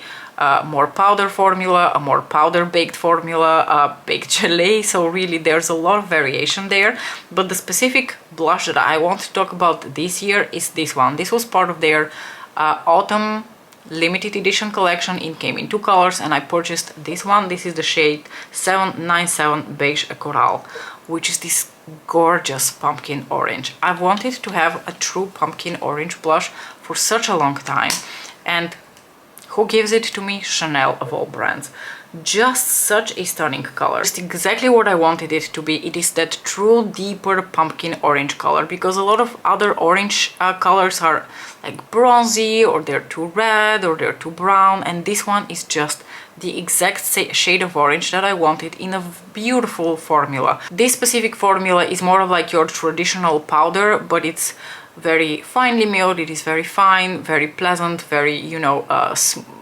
more powder formula, a more powder baked formula, a baked gelée, so really there's a lot of variation there. But the specific blush that I want to talk about this year is this one. This was part of their autumn limited edition collection. It came in 2 colors and I purchased this one. This is the shade 797 Beige Coral, which is this gorgeous pumpkin orange. I've wanted to have a true pumpkin orange blush for such a long time, and who gives it to me? Chanel, of all brands. Just such a stunning color. It's exactly what I wanted it to be. It is that true deeper pumpkin orange color, because a lot of other orange colors are like bronzy, or they're too red, or they're too brown, and this one is just the exact shade of orange that I wanted in a beautiful formula. This specific formula is more of like your traditional powder, but it's very finely milled. It is very fine, very pleasant, very, you know,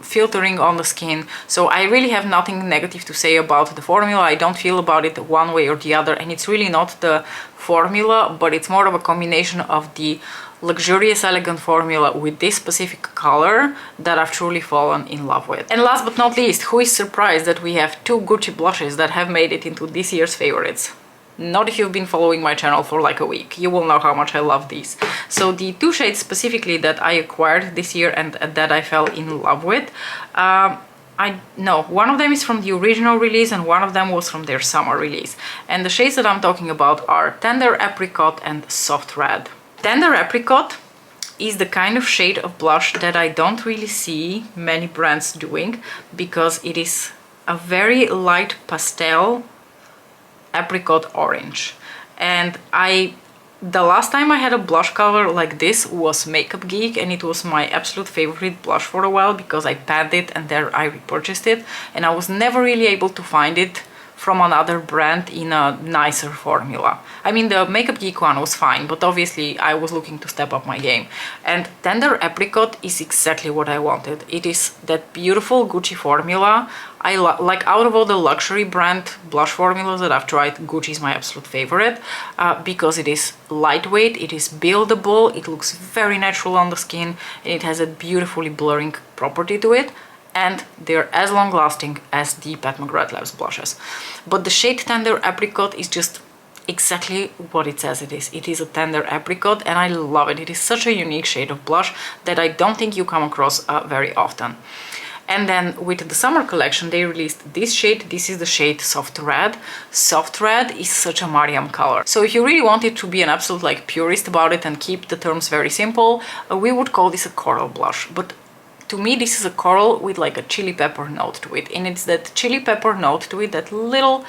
filtering on the skin. So I really have nothing negative to say about the formula. I don't feel about it one way or the other, and it's really not the formula, but it's more of a combination of the luxurious elegant formula with this specific color that I've truly fallen in love with. And last but not least, who is surprised that we have 2 Gucci blushes that have made it into this year's favorites? Not if you've been following my channel for like a week. You will know how much I love these. So the 2 shades specifically that I acquired this year and that I fell in love with, one of them is from the original release and one of them was from their summer release. And the shades that I'm talking about are Tender Apricot and Soft Red. Tender Apricot is the kind of shade of blush that I don't really see many brands doing, because it is a very light pastel apricot orange. And the last time I had a blush color like this was Makeup Geek, and it was my absolute favorite blush for a while because I panned it and there I repurchased it, and I was never really able to find it from another brand in a nicer formula. I mean, the Makeup Geek one was fine, but obviously I was looking to step up my game. And Tender Apricot is exactly what I wanted. It is that beautiful Gucci formula. I like, out of all the luxury brand blush formulas that I've tried, Gucci is my absolute favorite, because it is lightweight, it is buildable, it looks very natural on the skin, and it has a beautifully blurring property to it. And they're as long-lasting as the Pat McGrath Labs blushes. But the shade Tender Apricot is just exactly what it says it is. It is a tender apricot, and I love it. It is such a unique shade of blush that I don't think you come across very often. And then with the summer collection, they released this shade. This is the shade Soft Red. Soft Red is such a Mariam color. So if you really wanted to be an absolute like purist about it and keep the terms very simple, we would call this a coral blush. But to me, this is a coral with like a chili pepper note to it. And it's that chili pepper note to it, that little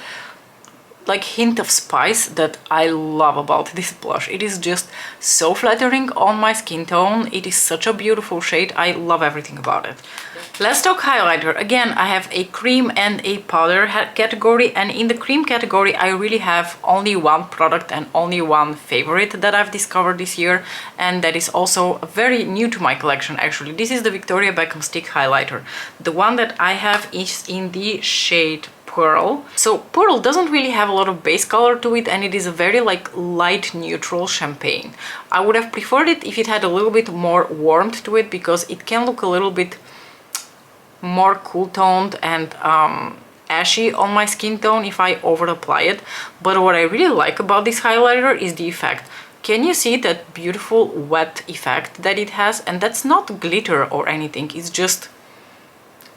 like hint of spice that I love about this blush. It is just so flattering on my skin tone. It is such a beautiful shade. I love everything about it. Let's talk highlighter. Again, I have a cream and a powder category, and in the cream category I really have only one product and only one favorite that I've discovered this year, and that is also very new to my collection actually. This is the Victoria Beckham Stick Highlighter. The one that I have is in the shade Pearl. So Pearl doesn't really have a lot of base color to it, and it is a very like light neutral champagne. I would have preferred it if it had a little bit more warmth to it, because it can look a little bit more cool toned and ashy on my skin tone if I over apply it. But what I really like about this highlighter is the effect. Can you see that beautiful wet effect that it has? And that's not glitter or anything, it's just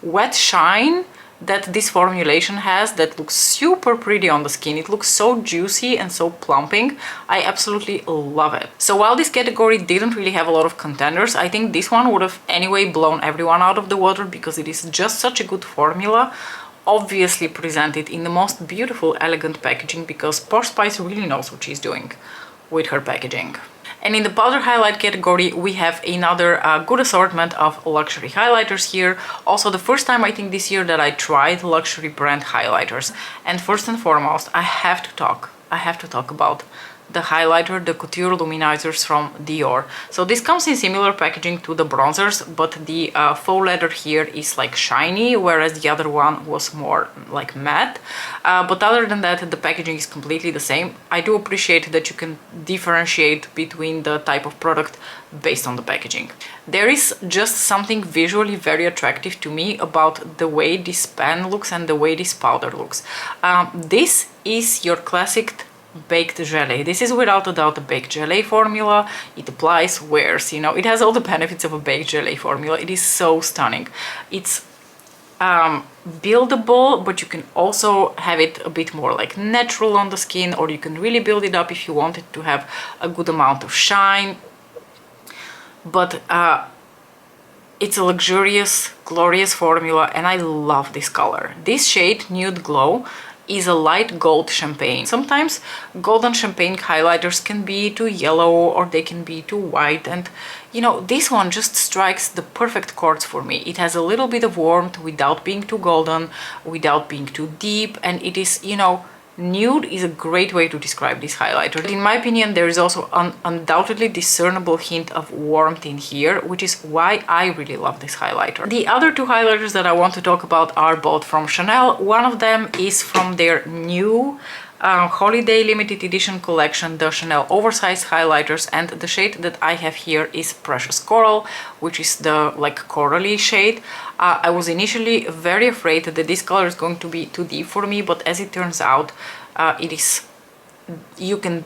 wet shine that this formulation has that looks super pretty on the skin. It looks so juicy and so plumping. I absolutely love it. So while this category didn't really have a lot of contenders, I think this one would have anyway blown everyone out of the water, because it is just such a good formula, obviously presented in the most beautiful, elegant packaging, because Posh Spice really knows what she's doing with her packaging. And in the powder highlight category, we have another good assortment of luxury highlighters here. Also the first time I think this year that I tried luxury brand highlighters. And first and foremost, I have to talk about the highlighter, the Couture Luminizers from Dior. So this comes in similar packaging to the bronzers, but the faux leather here is like shiny, whereas the other one was more like matte. But other than that, the packaging is completely the same. I do appreciate that you can differentiate between the type of product based on the packaging. There is just something visually very attractive to me about the way this pen looks and the way this powder looks. This is your classic baked gelée. This is without a doubt a baked gelée formula. It applies, wears, you know, it has all the benefits of a baked gelée formula. It is so stunning. It's buildable, but you can also have it a bit more like natural on the skin, or you can really build it up if you want it to have a good amount of shine. But it's a luxurious, glorious formula, and I love this color. This shade, Nude Glow, is a light gold champagne. Sometimes golden champagne highlighters can be too yellow or they can be too white, and you know, this one just strikes the perfect chords for me. It has a little bit of warmth without being too golden, without being too deep, and it is, you know, nude is a great way to describe this highlighter. In my opinion, there is also an undoubtedly discernible hint of warmth in here, which is why I really love this highlighter. The other two highlighters that I want to talk about are both from Chanel. One of them is from their new holiday limited edition collection, the Chanel oversized highlighters, and the shade that I have here is Precious Coral, which is the like corally shade. I was initially very afraid that this color is going to be too deep for me, but as it turns out, it is, you can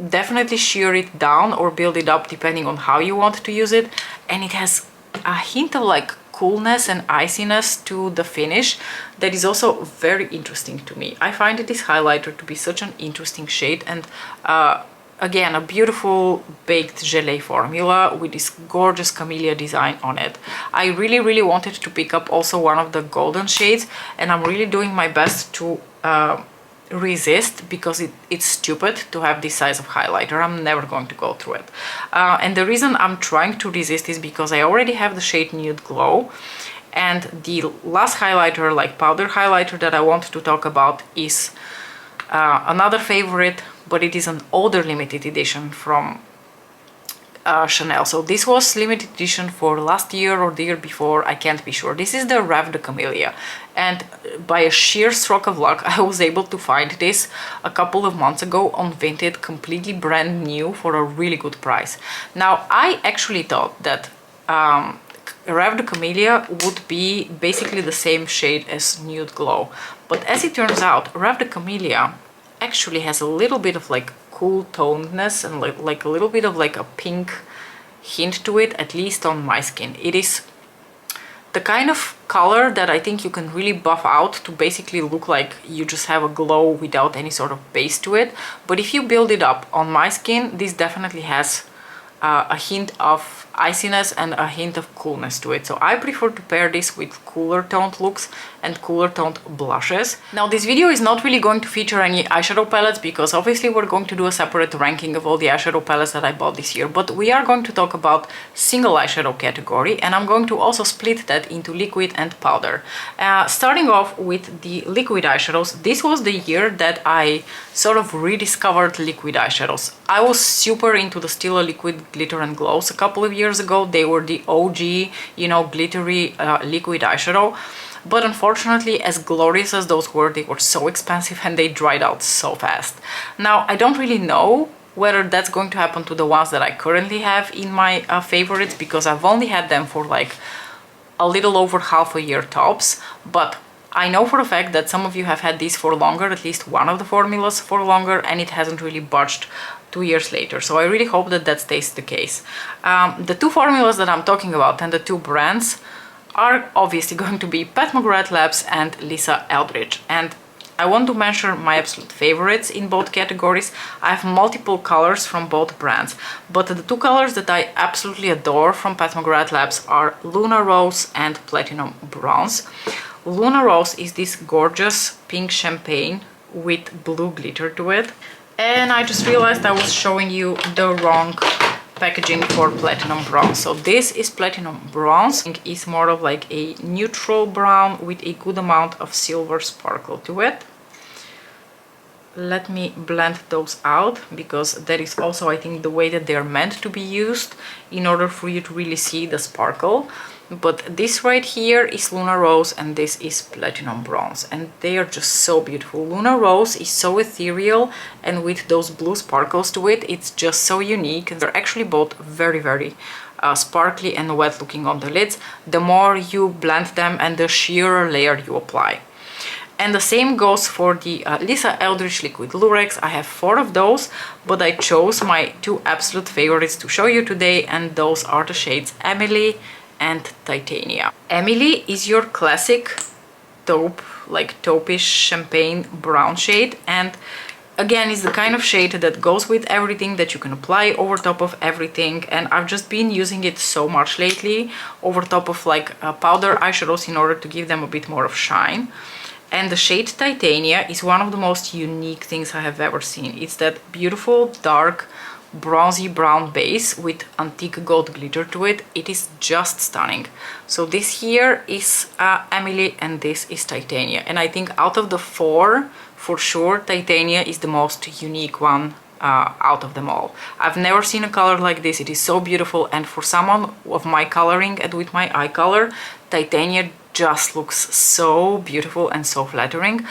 definitely shear it down or build it up depending on how you want to use it, and it has a hint of like coolness and iciness to the finish that is also very interesting to me. I find this highlighter to be such an interesting shade, and again, a beautiful baked gelée formula with this gorgeous camellia design on it. I really wanted to pick up also one of the golden shades, and I'm really doing my best to resist, because it's stupid to have this size of highlighter. I'm never going to go through it. And the reason I'm trying to resist is because I already have the shade Nude Glow, and the last highlighter, like powder highlighter, that I want to talk about is another favorite, but it is an older limited edition from Chanel. So this was limited edition for last year or the year before, I can't be sure. This is the Rêve de Camellia, and by a sheer stroke of luck I was able to find this a couple of months ago on Vinted, completely brand new for a really good price. Now, I actually thought that Rêve de Camellia would be basically the same shade as Nude Glow, but as it turns out, Rêve de Camellia actually has a little bit of like cool tonedness and like a little bit of like a pink hint to it, at least on my skin. It is the kind of color that I think you can really buff out to basically look like you just have a glow without any sort of base to it. But if you build it up on my skin, this definitely has a hint of iciness and a hint of coolness to it. So I prefer to pair this with cooler toned looks and cooler toned blushes. Now, this video is not really going to feature any eyeshadow palettes, because obviously we're going to do a separate ranking of all the eyeshadow palettes that I bought this year, but we are going to talk about single eyeshadow category, and I'm going to also split that into liquid and powder. Starting off with the liquid eyeshadows, this was the year that I sort of rediscovered liquid eyeshadows. I was super into the Stila liquid glitter and glows a couple of years ago. They were the OG, you know, glittery liquid eyeshadow. But unfortunately, as glorious as those were, they were so expensive and they dried out so fast. Now, I don't really know whether that's going to happen to the ones that I currently have in my favorites, because I've only had them for like a little over half a year tops. But I know for a fact that some of you have had these for longer, at least one of the formulas for longer, and it hasn't really budged 2 years later. So I really hope that that stays the case. The two formulas that I'm talking about and the two brands are obviously going to be Pat McGrath Labs and Lisa Eldridge. And I want to mention my absolute favorites in both categories. I have multiple colors from both brands, but the two colors that I absolutely adore from Pat McGrath Labs are Luna Rose and Platinum Bronze. Luna Rose is this gorgeous pink champagne with blue glitter to it. And I just realized I was showing you the wrong packaging for Platinum Bronze. So this is Platinum Bronze. It's more of like a neutral brown with a good amount of silver sparkle to it. let me blend those out, because that is also, I think, the way that they're meant to be used in order for you to really see the sparkle. But this right here is Luna Rose and this is Platinum Bronze, and they are just so beautiful. Luna Rose is so ethereal, and with those blue sparkles to it, it's just so unique. They're actually both very, very sparkly and wet looking on the lids. The more you blend them and the sheerer layer you apply. And the same goes for the Lisa Eldridge Liquid Lurex. I have 4 of those, but I chose my 2 absolute favorites to show you today, and those are the shades Emily and Titania. Emily is your classic taupe, like taupish champagne brown shade, and again, it's the kind of shade that goes with everything, that you can apply over top of everything, and I've just been using it so much lately over top of like powder eyeshadows in order to give them a bit more of shine. And the shade Titania is one of the most unique things I have ever seen. It's that beautiful dark bronzy brown base with antique gold glitter to it. It is just stunning. So this here is Emily and this is Titania, and I think out of the 4, for sure Titania is the most unique one out of them all. I've never seen a color like this. It is so beautiful, and for someone of my coloring and with my eye color, Titania just looks so beautiful and so flattering.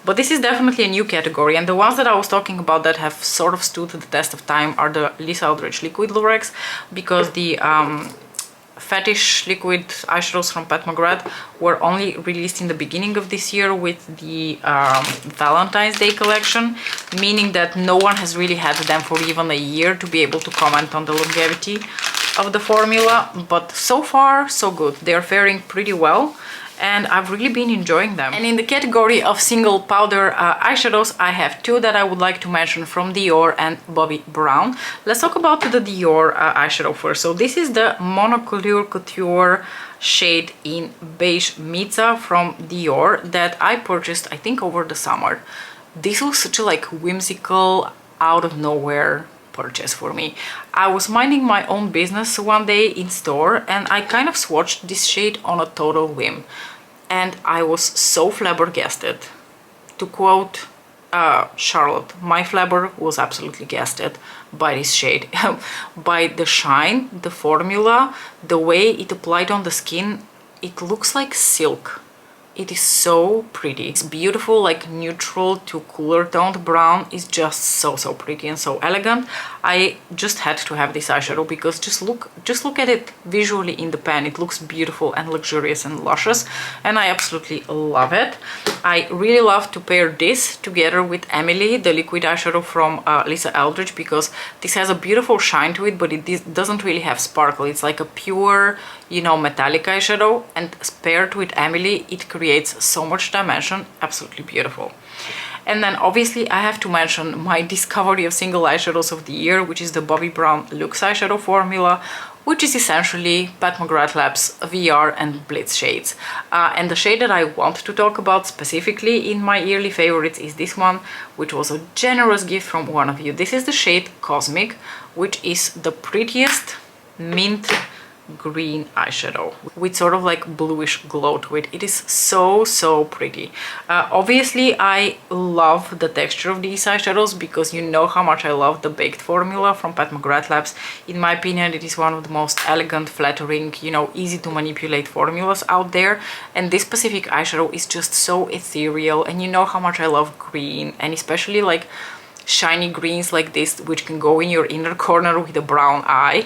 But this is definitely a new category, and the ones that I was talking about that have sort of stood the test of time are the Lisa Eldridge Liquid Lurex, because the fetish liquid eyeshadows from Pat McGrath were only released in the beginning of this year with the Valentine's Day collection, meaning that no one has really had them for even a year to be able to comment on the longevity of the formula. But so far so good. They're faring pretty well, and I've really been enjoying them. And in the category of single powder eyeshadows, I have 2 that I would like to mention from Dior and Bobbi Brown. Let's talk about the Dior eyeshadow first. So this is the Monocolor Couture shade in Beige Mizza from Dior that I purchased, I think, over the summer. This was such a like whimsical, out of nowhere purchase for me. I was minding my own business one day in store, and I kind of swatched this shade on a total whim, and I was so flabbergasted. To quote Charlotte, my flabber was absolutely gasted by this shade. By the shine, the formula, the way it applied on the skin, it looks like silk. It is so pretty. It's beautiful, like neutral to cooler toned brown. Is just so pretty and so elegant. I just had to have this eyeshadow because just look at it visually in the pan. It looks beautiful and luxurious and luscious, and I absolutely love it. I really love to pair this together with Emily, the liquid eyeshadow from Lisa Eldridge, because this has a beautiful shine to it, but it doesn't really have sparkle. It's like a pure, you know, metallic eyeshadow, and paired with Emily, it creates so much dimension. Absolutely beautiful. And then obviously I have to mention my discovery of single eyeshadows of the year, which is the Bobbi Brown Luxe eyeshadow formula, which is essentially Pat McGrath Labs VR and Blitz shades. And the shade that I want to talk about specifically in my yearly favorites is this one, which was a generous gift from one of you. This is the shade Cosmic, which is the prettiest mint green eyeshadow with sort of like bluish glow to it. It is so pretty. Obviously I love the texture of these eyeshadows because you know how much I love the baked formula from Pat McGrath Labs. In my opinion, it is one of the most elegant, flattering, you know, easy to manipulate formulas out there, and this specific eyeshadow is just so ethereal, and you know how much I love green, and especially like shiny greens like this, which can go in your inner corner with a brown eye,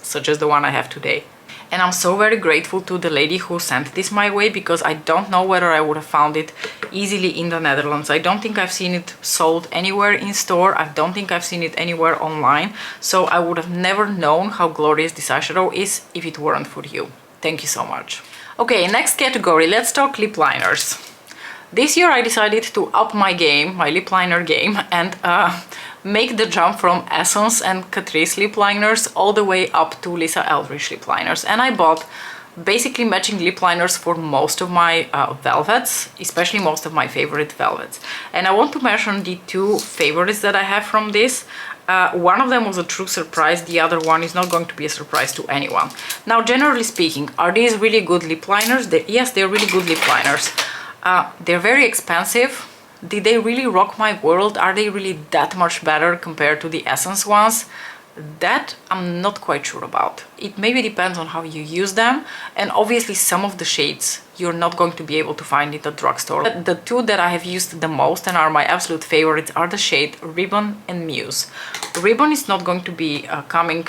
such as the one I have today. And I'm so very grateful to the lady who sent this my way, because I don't know whether I would have found it easily in the Netherlands. I don't think I've seen it sold anywhere in store. I don't think I've seen it anywhere online. So I would have never known how glorious this eyeshadow is if it weren't for you. Thank you so much. Okay, next category, let's talk lip liners. This year I decided to up my game, my lip liner game, and make the jump from Essence and Catrice lip liners all the way up to Lisa Eldridge lip liners. And I bought basically matching lip liners for most of my velvets, especially most of my favorite velvets. And I want to mention the 2 favorites that I have from this. One of them was a true surprise, the other one is not going to be a surprise to anyone. Now, generally speaking, are these really good lip liners? Yes, they're really good lip liners. They're very expensive, Did they really rock my world? Are they really that much better compared to the Essence ones? That I'm not quite sure about. It maybe depends on how you use them, and obviously some of the shades you're not going to be able to find in the drugstore. The two that I have used the most and are my absolute favorites are the shade Ribbon and Muse. Ribbon is not going to be coming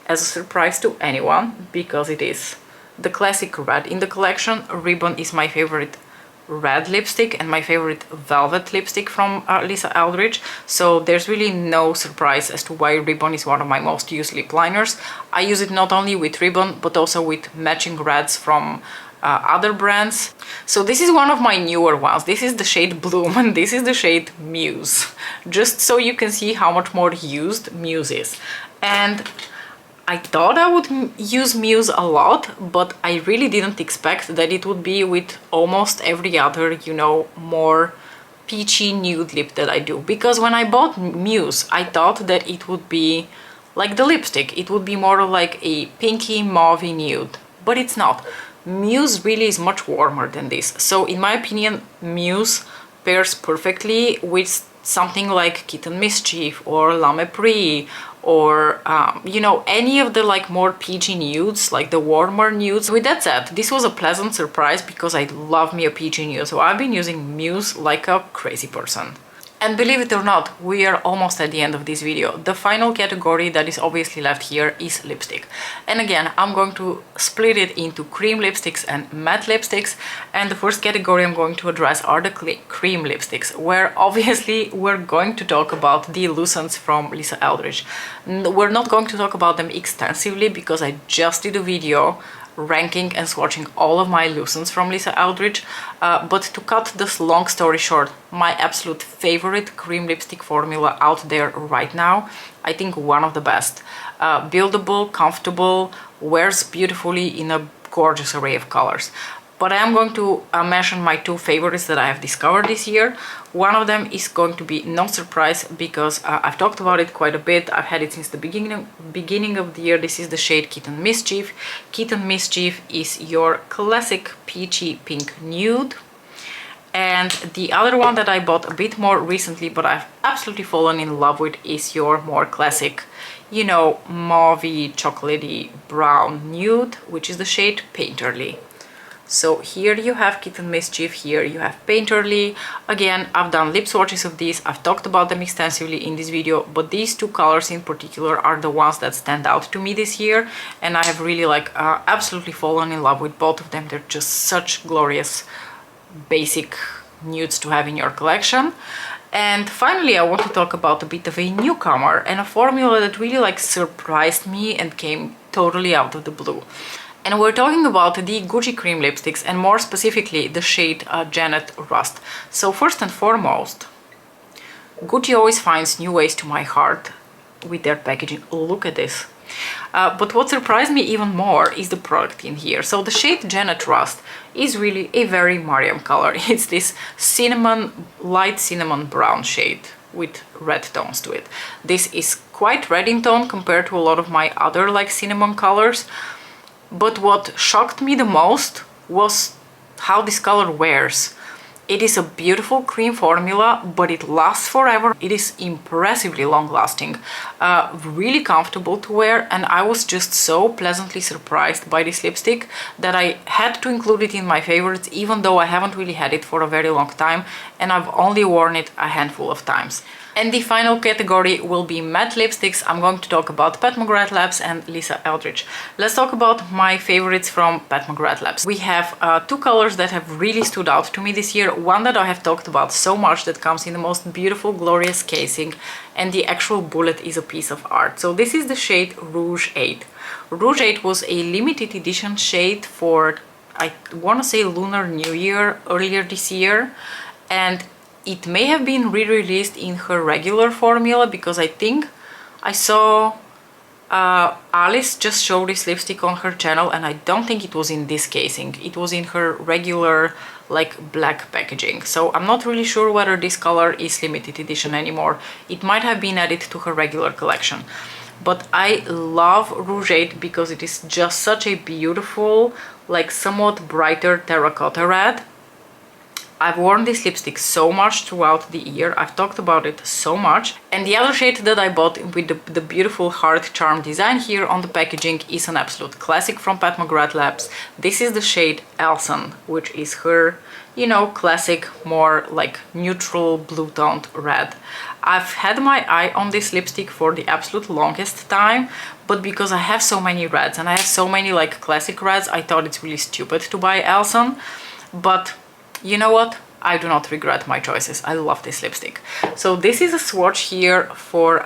as a surprise to anyone because it is the classic red in the collection. Ribbon is my favorite red lipstick and my favorite velvet lipstick from Lisa Eldridge, so there's really no surprise as to why Ribbon is one of my most used lip liners. I use it not only with Ribbon but also with matching reds from other brands. So this is one of my newer ones. This is the shade Bloom and this is the shade Muse, just so you can see how much more used Muse is. And I thought I would use Muse a lot, but I really didn't expect that it would be with almost every other, you know, more peachy nude lip that I do. Because when I bought Muse, I thought that it would be like the lipstick. It would be more like a pinky mauve nude, but it's not. Muse really is much warmer than this. So in my opinion, Muse pairs perfectly with something like Kitten Mischief or La Mépris or you know, any of the like more peachy nudes, like the warmer nudes. With that said, this was a pleasant surprise because I love me a peachy nude, so I've been using Muse like a crazy person. And believe it or not, we are almost at the end of this video. The final category that is obviously left here is lipstick. And again, I'm going to split it into cream lipsticks and matte lipsticks. And the first category I'm going to address are the cream lipsticks, where obviously we're going to talk about the Lucents from Lisa Eldridge. We're not going to talk about them extensively because I just did a video ranking and swatching all of my Lucents from Lisa Eldridge, but to cut this long story short, my absolute favorite cream lipstick formula out there right now, I think one of the best. Buildable, comfortable, wears beautifully in a gorgeous array of colors. But I am going to mention my two favorites that I have discovered this year. One of them is going to be no surprise because I've talked about it quite a bit. I've had it since the beginning of the year. This is the shade Kitten Mischief. Kitten Mischief is your classic peachy pink nude. And the other one that I bought a bit more recently, but I've absolutely fallen in love with, is your more classic, you know, mauvey, chocolatey brown nude, which is the shade Painterly. So here you have Kitten Mischief, here you have Painterly. Again, I've done lip swatches of these, I've talked about them extensively in this video, but these two colors in particular are the ones that stand out to me this year, and I have really like absolutely fallen in love with both of them. They're just such glorious basic nudes to have in your collection. And finally, I want to talk about a bit of a newcomer and a formula that really like surprised me and came totally out of the blue. And we're talking about the Gucci cream lipsticks, and more specifically the shade Janet Rust. So first and foremost, Gucci always finds new ways to my heart with their packaging. Look at this. But what surprised me even more is the product in here. So the shade Janet Rust is really a very Mariam color. It's this light cinnamon brown shade with red tones to it. This is quite red in tone compared to a lot of my other like cinnamon colors. But what shocked me the most was how this color wears. It is a beautiful cream formula, but it lasts forever. It is impressively long-lasting, really comfortable to wear, and I was just so pleasantly surprised by this lipstick that I had to include it in my favorites, even though I haven't really had it for a very long time, and I've only worn it a handful of times. And the final category will be matte lipsticks. I'm going to talk about Pat McGrath Labs and Lisa Eldridge. Let's talk about my favorites from Pat McGrath Labs. We have two colors that have really stood out to me this year. One that I have talked about so much, that comes in the most beautiful, glorious casing, and the actual bullet is a piece of art. So this is the shade Rouge 8. Rouge 8 was a limited edition shade for, I want to say, Lunar New Year earlier this year, and it may have been re-released in her regular formula, because I think I saw Alice just show this lipstick on her channel, and I don't think it was in this casing. It was in her regular like black packaging. So I'm not really sure whether this color is limited edition anymore. It might have been added to her regular collection. But I love Rouge 8 because it is just such a beautiful, like somewhat brighter terracotta red. I've worn this lipstick so much throughout the year. I've talked about it so much. And the other shade that I bought with the beautiful heart charm design here on the packaging is an absolute classic from Pat McGrath Labs. This is the shade Elson, which is her, you know, classic, more like neutral blue toned red. I've had my eye on this lipstick for the absolute longest time, but because I have so many reds and I have so many like classic reds, I thought it's really stupid to buy Elson. But you know what? I do not regret my choices. I love this lipstick. So this is a swatch here for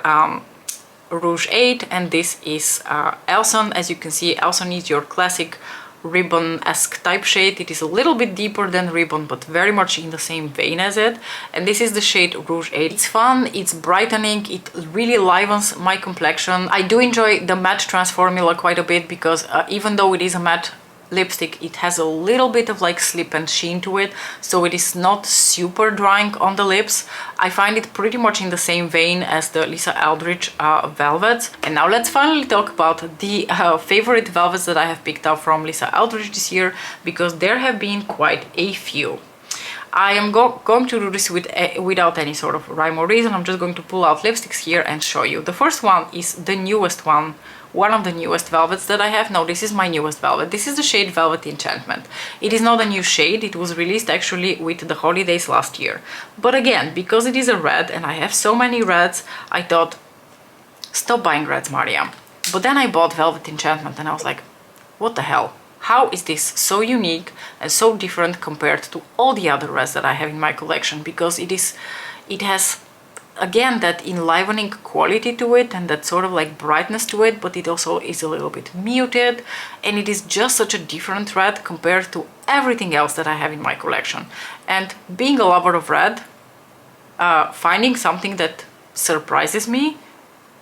Rouge 8, and this is Elson. As you can see, Elson is your classic ribbon-esque type shade. It is a little bit deeper than ribbon, but very much in the same vein as it. And this is the shade Rouge 8. It's fun, it's brightening, it really livens my complexion. I do enjoy the matte trans formula quite a bit because even though it is a matte lipstick, it has a little bit of like slip and sheen to it, so it is not super drying on the lips. I find it pretty much in the same vein as the Lisa Eldridge velvets. And now let's finally talk about the favorite velvets that I have picked up from Lisa Eldridge this year, because there have been quite a few. I am going to do this without any sort of rhyme or reason. I'm just going to pull out lipsticks here and show you. The first one is the newest one of the newest velvets that I have. No, this is my newest velvet. This is the shade Velvet Enchantment. It is not a new shade. It was released actually with the holidays last year. But again, because it is a red and I have so many reds, I thought, stop buying reds, Maria. But then I bought Velvet Enchantment and I was like, what the hell? How is this so unique and so different compared to all the other reds that I have in my collection? Because it has, again, that enlivening quality to it and that sort of like brightness to it, but it also is a little bit muted, and it is just such a different red compared to everything else that I have in my collection. And being a lover of red, finding something that surprises me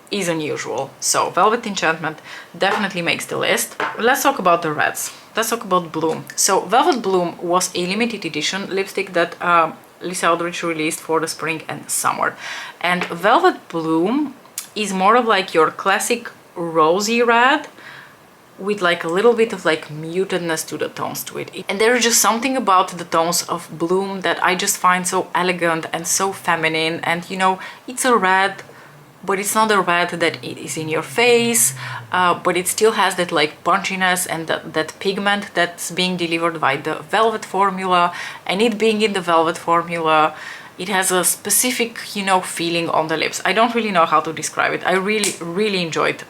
is unusual. So Velvet Enchantment definitely makes the list. Let's talk about the reds. Let's talk about Bloom. So Velvet Bloom was a limited edition lipstick that Lisa Eldridge released for the spring and summer. And Velvet Bloom is more of like your classic rosy red with like a little bit of like mutedness to the tones to it. And there's just something about the tones of Bloom that I just find so elegant and so feminine. And you know, it's a red, but it's not a red that it is in your face, but it still has that like punchiness and that pigment that's being delivered by the velvet formula. And it being in the velvet formula, it has a specific, you know, feeling on the lips. I don't really know how to describe it. I really enjoyed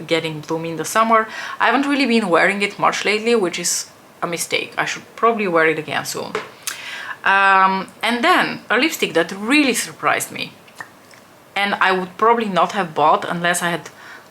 getting Bloom in the summer. I haven't really been wearing it much lately, which is a mistake. I should probably wear it again soon. And then a lipstick that really surprised me, and I would probably not have bought unless I had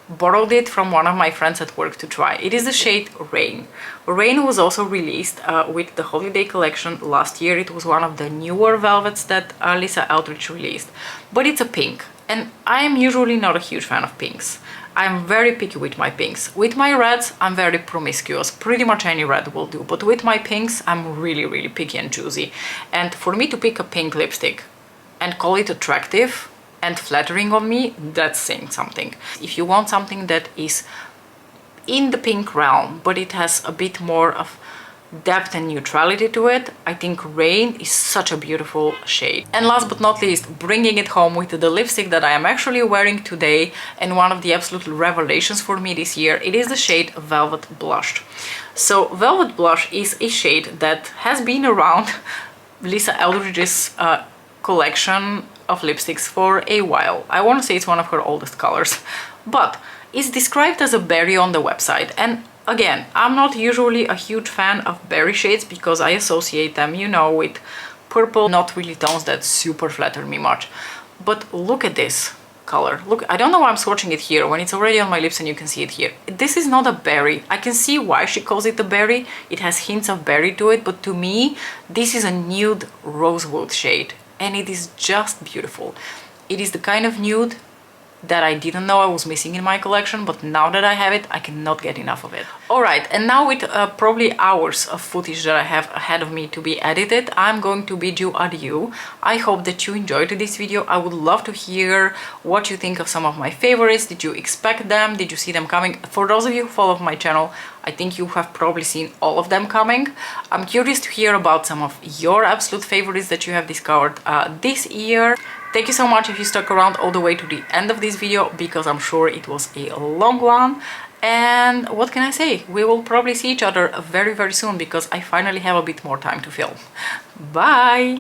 borrowed it from one of my friends at work to try. It is the shade Rain. Rain was also released with the holiday collection last year. It was one of the newer velvets that Lisa Eldridge released. But it's a pink, and I am usually not a huge fan of pinks. I'm very picky with my pinks. With my reds, I'm very promiscuous. Pretty much any red will do. But with my pinks, I'm really picky and choosy. And for me to pick a pink lipstick and call it attractive and flattering on me, that's saying something. If you want something that is in the pink realm, but it has a bit more of depth and neutrality to it, I think Rain is such a beautiful shade. And last but not least, bringing it home with the lipstick that I am actually wearing today, and one of the absolute revelations for me this year, it is the shade Velvet Blush. So Velvet Blush is a shade that has been around Lisa Eldridge's collection of lipsticks for a while. I want to say it's one of her oldest colors, but it's described as a berry on the website. And again, I'm not usually a huge fan of berry shades because I associate them, you know, with purple, not really tones that super flatter me much. But look at this color. Look, I don't know why I'm swatching it here when it's already on my lips and you can see it here. This is not a berry. I can see why she calls it a berry. It has hints of berry to it, but to me, this is a nude rosewood shade. And it is just beautiful. It is the kind of nude that I didn't know I was missing in my collection, but now that I have it, I cannot get enough of it. Alright, and now with probably hours of footage that I have ahead of me to be edited, I'm going to bid you adieu. I hope that you enjoyed this video. I would love to hear what you think of some of my favorites. Did you expect them? Did you see them coming? For those of you who follow my channel, I think you have probably seen all of them coming. I'm curious to hear about some of your absolute favorites that you have discovered this year. Thank you so much if you stuck around all the way to the end of this video, because I'm sure it was a long one. And what can I say? We will probably see each other very, very soon, because I finally have a bit more time to film. Bye!